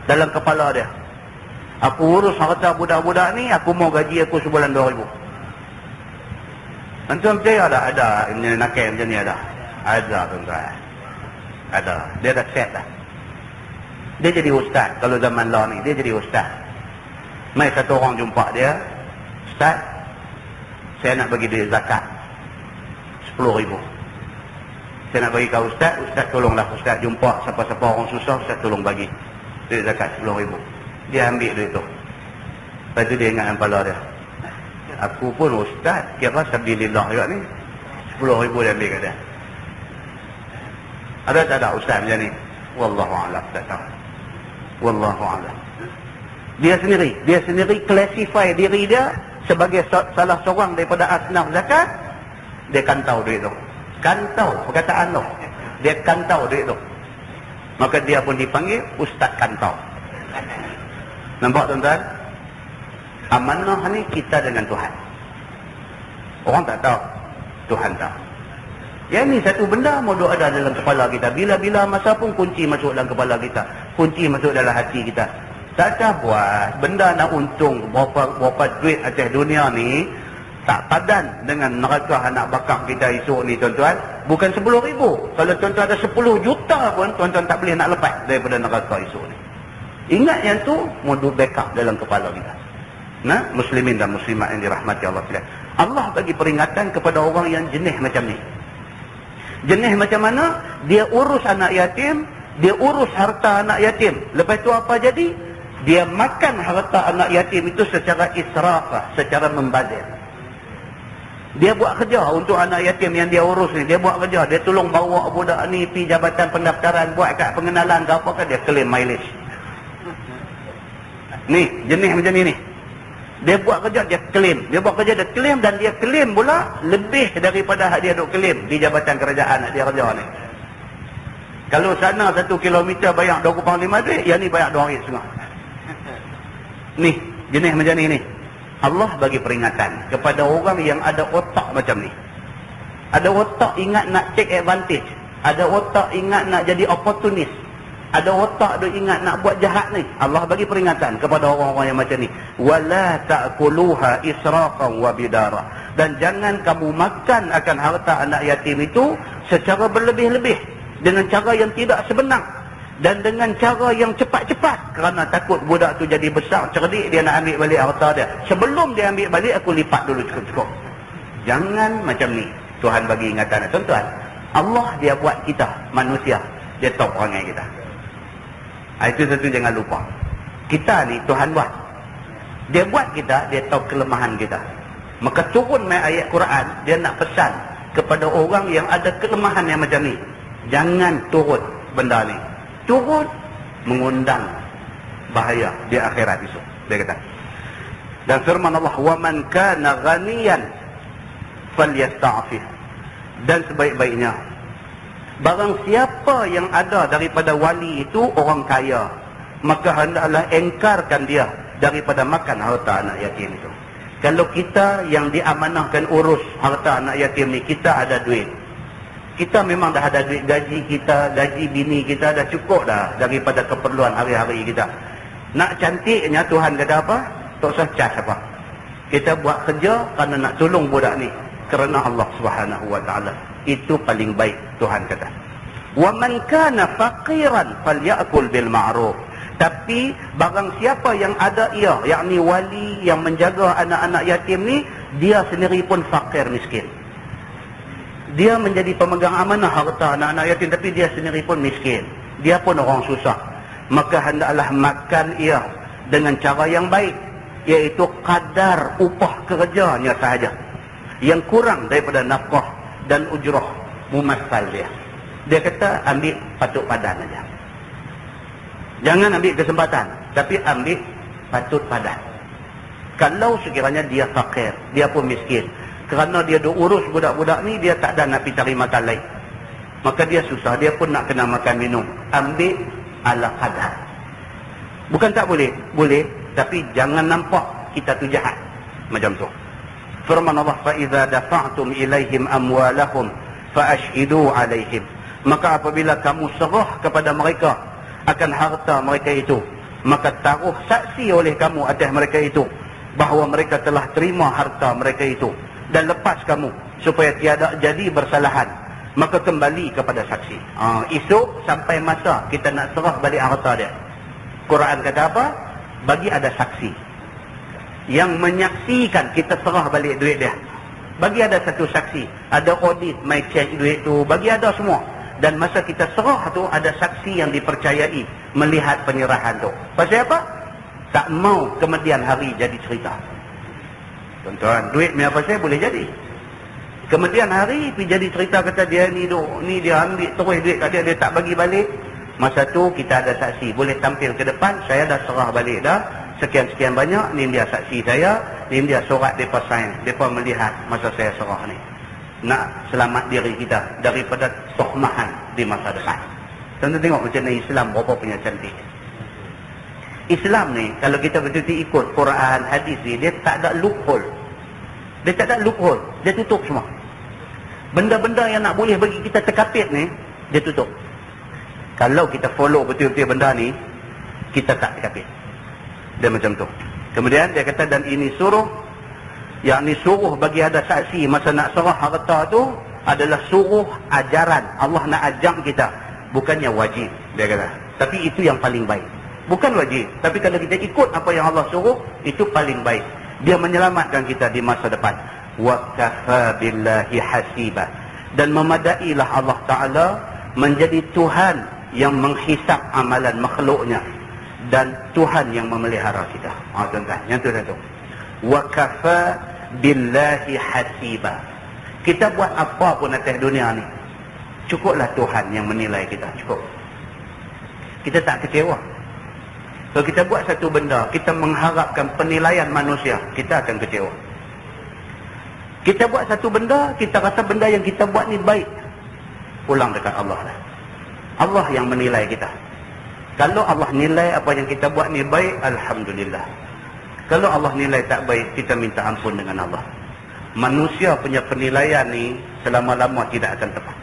dalam kepala dia, aku urus harta budak-budak ni, aku mau gaji aku sebulan 2,000. Tuan percaya ada ini nakal macam ni ada tuan-tuan. Ada. Dia dah set dah. Dia jadi ustaz. Kalau zaman law ni, dia jadi ustaz. Mai satu orang jumpa dia, "Ustaz, saya nak bagi dia zakat 10,000. Saya nak bagi kau ustaz, ustaz tolonglah ustaz jumpa siapa-siapa orang susah, ustaz tolong bagi duit zakat 10,000. Dia ambil duit tu. Lepas tu dia ingat dalam kepala dia, aku pun ustaz, kira sabilillah juga ni. 10,000 dia ambil kat dia. Ada tak ada ustaz macam ni? Wallahu'alam, tak tahu. Wallahu'alam. Dia sendiri classify diri dia sebagai salah seorang daripada asnaf zakat. Dia kantau duit tu. Kantau, perkataan tu. Dia kantau duit tu. Maka dia pun dipanggil Ustaz Kantau. Nampak tuan-tuan? Amanah ni kita dengan Tuhan. Orang tak tahu, Tuhan tahu. Yang ni satu benda mau ada dalam kepala kita. Bila-bila masa pun kunci masuk dalam kepala kita. Kunci masuk dalam hati kita. Tak ada buat benda nak untung berapa duit atas dunia ni, tak padan dengan neraka anak bakar kita esok ni tuan-tuan. Bukan 10,000. Kalau tuan-tuan ada 10 juta pun, tuan-tuan tak boleh nak lepas daripada neraka esok ni. Ingat yang tu, mau backup dalam kepala kita. Nah, muslimin dan muslimat yang dirahmati Allah sekalian. Allah bagi peringatan kepada orang yang jenis macam ni. Jenis macam mana? Dia urus anak yatim, dia urus harta anak yatim. Lepas tu apa jadi? Dia makan harta anak yatim itu secara israf, secara membazir. Dia buat kerja untuk anak yatim yang dia urus ni. Dia buat kerja, dia tolong bawa budak ni pergi jabatan pendaftaran, buat kat pengenalan ke apa kan, dia claim mileage. Ni, jenis macam ni ni. Dia buat kerja, dia claim. Dia buat kerja, dia claim, dan dia claim pula lebih daripada hak dia duk claim di jabatan kerajaan dia kerja ni. Kalau sana 1 kilometer bayar RM25, yang ni bayar RM2.5. Ni, jenis macam ni ni. Allah bagi peringatan kepada orang yang ada otak macam ni. Ada otak ingat nak take advantage. Ada otak ingat nak jadi opportunist. Ada otak dia ingat nak buat jahat ni. Allah bagi peringatan kepada orang-orang yang macam ni. Wala ta'kuluha israfan wa bidara. Dan jangan kamu makan akan harta anak yatim itu secara berlebih-lebih, dengan cara yang tidak sebenar, Dan dengan cara yang cepat-cepat, kerana takut budak tu jadi besar, cerdik, dia nak ambil balik harta dia. Sebelum dia ambil balik, aku lipat dulu cukup-cukup. Jangan macam ni. Tuhan bagi ingatan. Tuan-tuan, Allah dia buat kita manusia, dia tahu perangai kita. Itu satu jangan lupa. Kita ni Tuhan buat. Dia buat kita, dia tahu kelemahan kita. Maka turun mai ayat Quran, dia nak pesan kepada orang yang ada kelemahan yang macam ni. Jangan turun benda ni. Turun mengundang bahaya di akhirat esok. Dia kata. Dan firman Allah, "Wa man kana ghaniyan falyasta'fif." Dan sebaik-baiknya, barang siapa yang ada daripada wali itu orang kaya, maka hendaklah engkarkan dia daripada makan harta anak yatim itu. Kalau kita yang diamanahkan urus harta anak yatim ni, kita ada duit. Kita memang dah ada duit, gaji kita, gaji bini kita dah cukup dah daripada keperluan hari-hari kita. Nak cantiknya Tuhan kata apa? Tak usah cas apa. Kita buat kerja kerana nak tolong budak ni kerana Allah Subhanahu wa taala. Itu paling baik Tuhan kata. Wa man kana faqiran falyakul bil ma'ruf. Tapi barang siapa yang ada ia, yakni wali yang menjaga anak-anak yatim ni, dia sendiri pun fakir miskin. Dia menjadi pemegang amanah harta anak-anak yatim, tapi dia sendiri pun miskin. Dia pun orang susah. Maka hendaklah makan ia dengan cara yang baik, iaitu kadar upah kerjanya sahaja, yang kurang daripada nafkah dan ujrah mumassal dia. Dia kata ambil patut padan aja. Jangan ambil kesempatan, tapi ambil patut padan. Kalau sekiranya dia fakir, dia pun miskin, kerana dia duk urus budak-budak ni, dia tak ada nak pergi cari makan lain, maka dia susah, dia pun nak kena makan minum. Ambil ala qadar. Bukan tak boleh, boleh, tapi jangan nampak kita tu jahat macam tu. Firman Allah, fa idza dafa'tum ilaihim amwalahum fa ashhidu alaihim. Maka apabila kamu serah kepada mereka akan harta mereka itu, maka taruh saksi oleh kamu atas mereka itu bahawa mereka telah terima harta mereka itu, dan lepas kamu supaya tiada jadi bersalahan, maka kembali kepada saksi. Esok sampai masa kita nak serah balik harta dia, Quran kata apa? Bagi ada saksi yang menyaksikan kita serah balik duit dia. Bagi ada satu saksi, ada audit mai check duit tu, bagi ada semua. Dan masa kita serah tu, ada saksi yang dipercayai melihat penyerahan tu. Pasal apa? Tak mau kemudian hari jadi cerita. Tuan-tuan, duit ni apa saya boleh jadi. Kemudian hari pergi jadi cerita, kata dia ni dia ambil terus duit kat dia, dia tak bagi balik. Masa tu kita ada saksi, boleh tampil ke depan, saya dah serah balik dah, sekian-sekian banyak, ni dia saksi saya, ni dia surat mereka sign, mereka melihat masa saya serah ni. Nak selamat diri kita daripada tohmahan di masa depan. Tuan-tuan tengok macam mana Islam berapa punya cantik. Islam ni, kalau kita betul-betul ikut Quran, hadis ni, dia tak ada loophole. Dia tak ada loophole, dia tutup semua. Benda-benda yang nak boleh bagi kita terkapit ni, dia tutup. Kalau kita follow betul-betul benda ni, kita tak terkapit. Dia macam tu. Kemudian dia kata, dan ini suruh, yakni suruh bagi ada saksi masa nak serah harta tu, adalah suruh ajaran. Allah nak ajak kita, bukannya wajib, dia kata. Tapi itu yang paling baik. Bukan wajib, tapi kalau kita ikut apa yang Allah suruh, itu paling baik. Dia menyelamatkan kita di masa depan. Wa kafa billahi hasiba. Dan memadailah Allah Ta'ala menjadi Tuhan yang menghisap amalan makhluknya, dan Tuhan yang memelihara kita. Tuan-tuan, yang tu satu. Wa kafa billahi hasiba. Kita buat apa pun atas dunia ni, cukuplah Tuhan yang menilai kita, cukup. Kita tak kecewa. Kalau kita buat satu benda, kita mengharapkan penilaian manusia, kita akan kecewa. Kita buat satu benda, kita rasa benda yang kita buat ni baik, pulang dekat Allah lah. Allah yang menilai kita. Kalau Allah nilai apa yang kita buat ni baik, alhamdulillah. Kalau Allah nilai tak baik, kita minta ampun dengan Allah. Manusia punya penilaian ni selama-lama tidak akan tepat.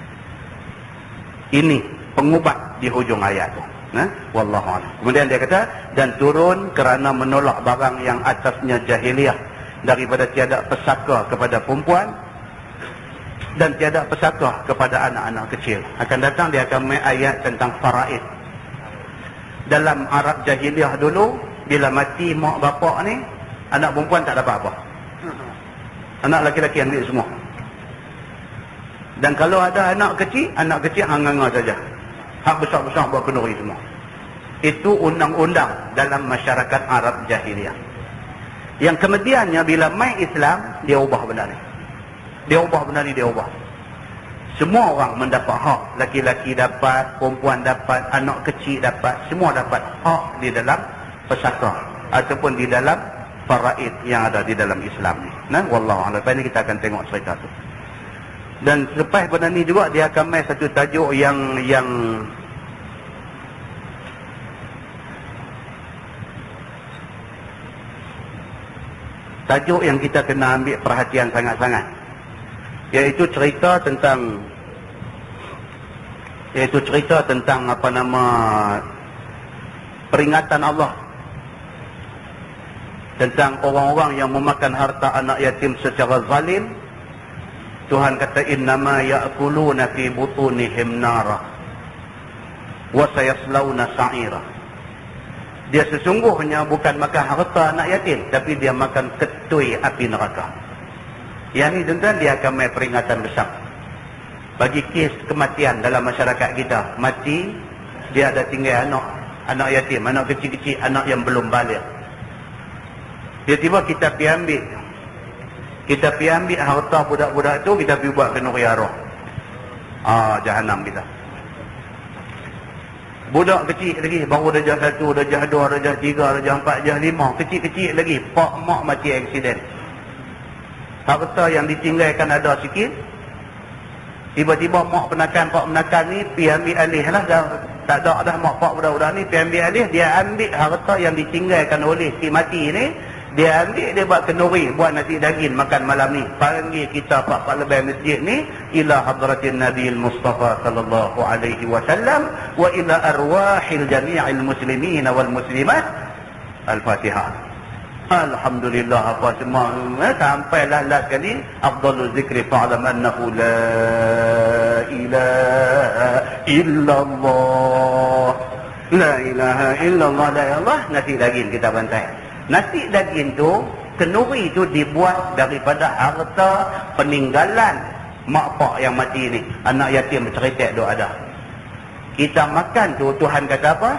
Ini pengubat di hujung ayat tu. Wallahu a'lam. Kemudian dia kata, dan turun kerana menolak barang yang atasnya jahiliah, daripada tiada pesaka kepada perempuan dan tiada pesaka kepada anak-anak kecil. Akan datang dia akan main ayat tentang faraid. dalam Arab jahiliah dulu, bila mati mak bapak ni, anak perempuan tak dapat apa. Anak laki-laki ambil semua. Dan kalau ada anak kecil hang-hanga saja. Hak besar-besar buat kenduri semua. Itu undang-undang dalam masyarakat Arab jahiliah. Yang kemudiannya bila mai Islam, dia ubah benda ni. Dia ubah. Semua orang mendapat hak. Laki-laki dapat, perempuan dapat, anak kecil dapat, semua dapat hak di dalam pesaka ataupun di dalam faraid yang ada di dalam Islam ni. Nah, wallahu a'lam. Lepas ni kita akan tengok cerita tu. Dan selepas benda ni juga dia akan mai satu tajuk yang tajuk yang kita kena ambil perhatian sangat-sangat, iaitu cerita tentang apa nama peringatan Allah tentang orang-orang yang memakan harta anak yatim secara zalim. Tuhan kata innama ya'kuluna fi butunihim nara wa sayaslawna sa'ira. Dia sesungguhnya bukan makan harta anak yatim, tapi dia makan ketui api neraka. Yang ni tuan-tuan, dia akan mai peringatan besar bagi kes kematian dalam masyarakat kita. Mati, dia ada tinggal anak yatim, anak kecil-kecil, anak yang belum balik. Tiba-tiba kita pergi ambil harta budak-budak tu, kita pergi buat kenduri arwah. Jahanam kita. Budak kecil lagi, baru darjah 1, darjah 2, darjah 3, darjah 4, darjah 5, kecil-kecil lagi, pak mak mati aksiden. Harta yang ditinggalkan ada sikit, tiba-tiba mak penakan ni pergi ambil alih lah, tak ada dah mak pak budak-budak ni, pergi ambil alih, dia ambil harta yang ditinggalkan oleh si mati ni, dia ambil, dia buat kenduri, buat nasi daging makan malam ni. Panggil kita pak lebih masjid ni ila hadratin Nabi Mustafa sallallahu alaihi wasallam wa ila arwahil jami'il muslimin wal muslimat. Al-Fatihah. Alhamdulillah apa semua sampailah last kali afdalul zikri fa'lam annahu la ilaha illallah. La ilaha illallah, la ilallah. Nasi daging kita bantai. Nasi daging tu, kenduri tu dibuat daripada harta peninggalan mak pak yang mati ni. Anak yatim berceritak tu ada. Kita makan tu, Tuhan kata apa?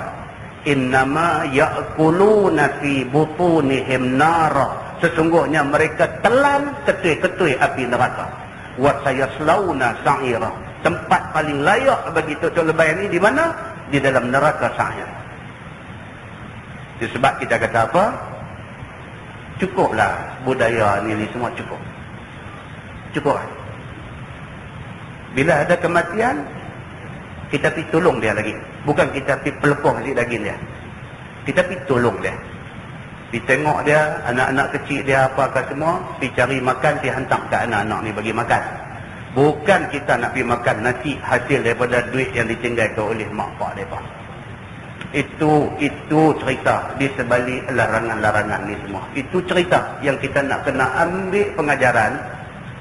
Innama ya'kuluna fi butunihim nara. Sesungguhnya mereka telan ketui-ketui api neraka. Wa sayaslawna sa'ira. Tempat paling layak bagi Tok Lebay ni di mana? Di dalam neraka sa'ir. Sebab kita kata apa? Cukuplah budaya ni semua cukup. Bila ada kematian, kita pergi tolong dia lagi. Bukan kita pergi pelepuh nasi daging dia. Kita pergi tolong dia. Pergi tengok dia, anak-anak kecil dia apakah semua, pergi cari makan, pergi hantar ke anak-anak ni bagi makan. Bukan kita nak pergi makan nasi hasil daripada duit yang ditinggalkan oleh mak pak mereka. Itu cerita di sebalik larangan-larangan ni semua. Itu cerita yang kita nak kena ambil pengajaran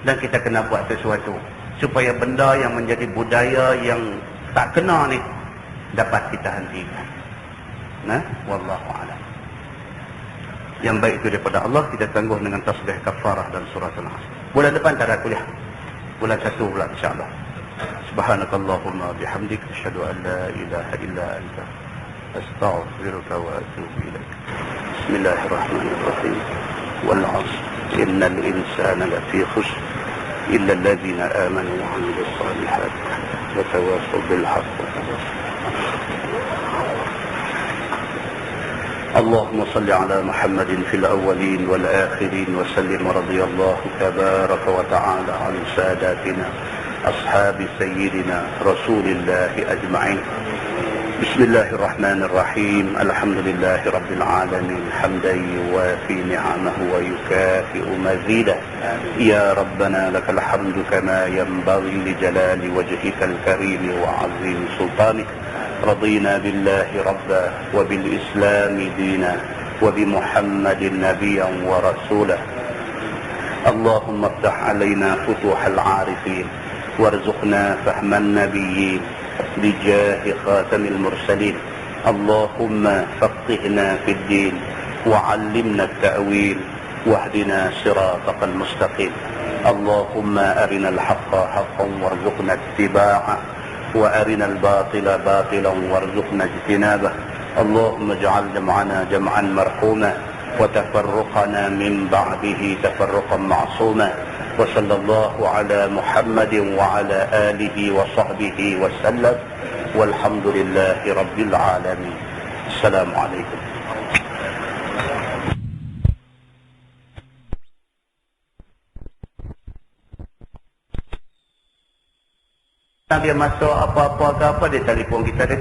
dan kita kena buat sesuatu supaya benda yang menjadi budaya yang tak kena ni dapat kita hentikan. Nah, wallahu a'lam. Yang baik itu daripada Allah, kita tangguh dengan tasbih kafarah dan surah Al-Asr. Bulan depan tak ada kuliah. Bulan 1 pula insya-Allah. Subhanakallahumma bihamdik asyhadu an la ilaha illa anta أستغفرك وأتوب إليك. بسم الله الرحمن الرحيم. والعصر إن الإنسان لفي خسر إلا الذين آمنوا وعملوا الصالحات وتواصوا بالحق. اللهم صل على محمد في الأولين والآخرين وسلم ورضي الله تبارك وتعالى عن ساداتنا أصحاب سيدنا رسول الله أجمعين. بسم الله الرحمن الرحيم. الحمد لله رب العالمين حمدا يوافي نعمه ويكافئ مزيده. يا ربنا لك الحمد كما ينبغي لجلال وجهك الكريم وعظيم سلطانك. رضينا بالله ربا وبالإسلام دينا وبمحمد نبيا ورسولا. اللهم افتح علينا فتوح العارفين وارزقنا فهم النبيين بجاه خاتم المرسلين اللهم فقهنا في الدين وعلمنا التأويل واهدنا صراطك المستقيم. اللهم أرنا الحق حقا وارزقنا اتباعه وأرنا الباطل باطلا وارزقنا اجتنابه. اللهم اجعل جمعنا جمعا مرحوما وتفرقنا من بعده تفرقا معصوما. وصلى الله على محمد وعلى آله وصحبه وسلم والحمد لله رب العالمين. السلام عليكم. Dia masuk apa-apa ke apa, dia telefon kita, dia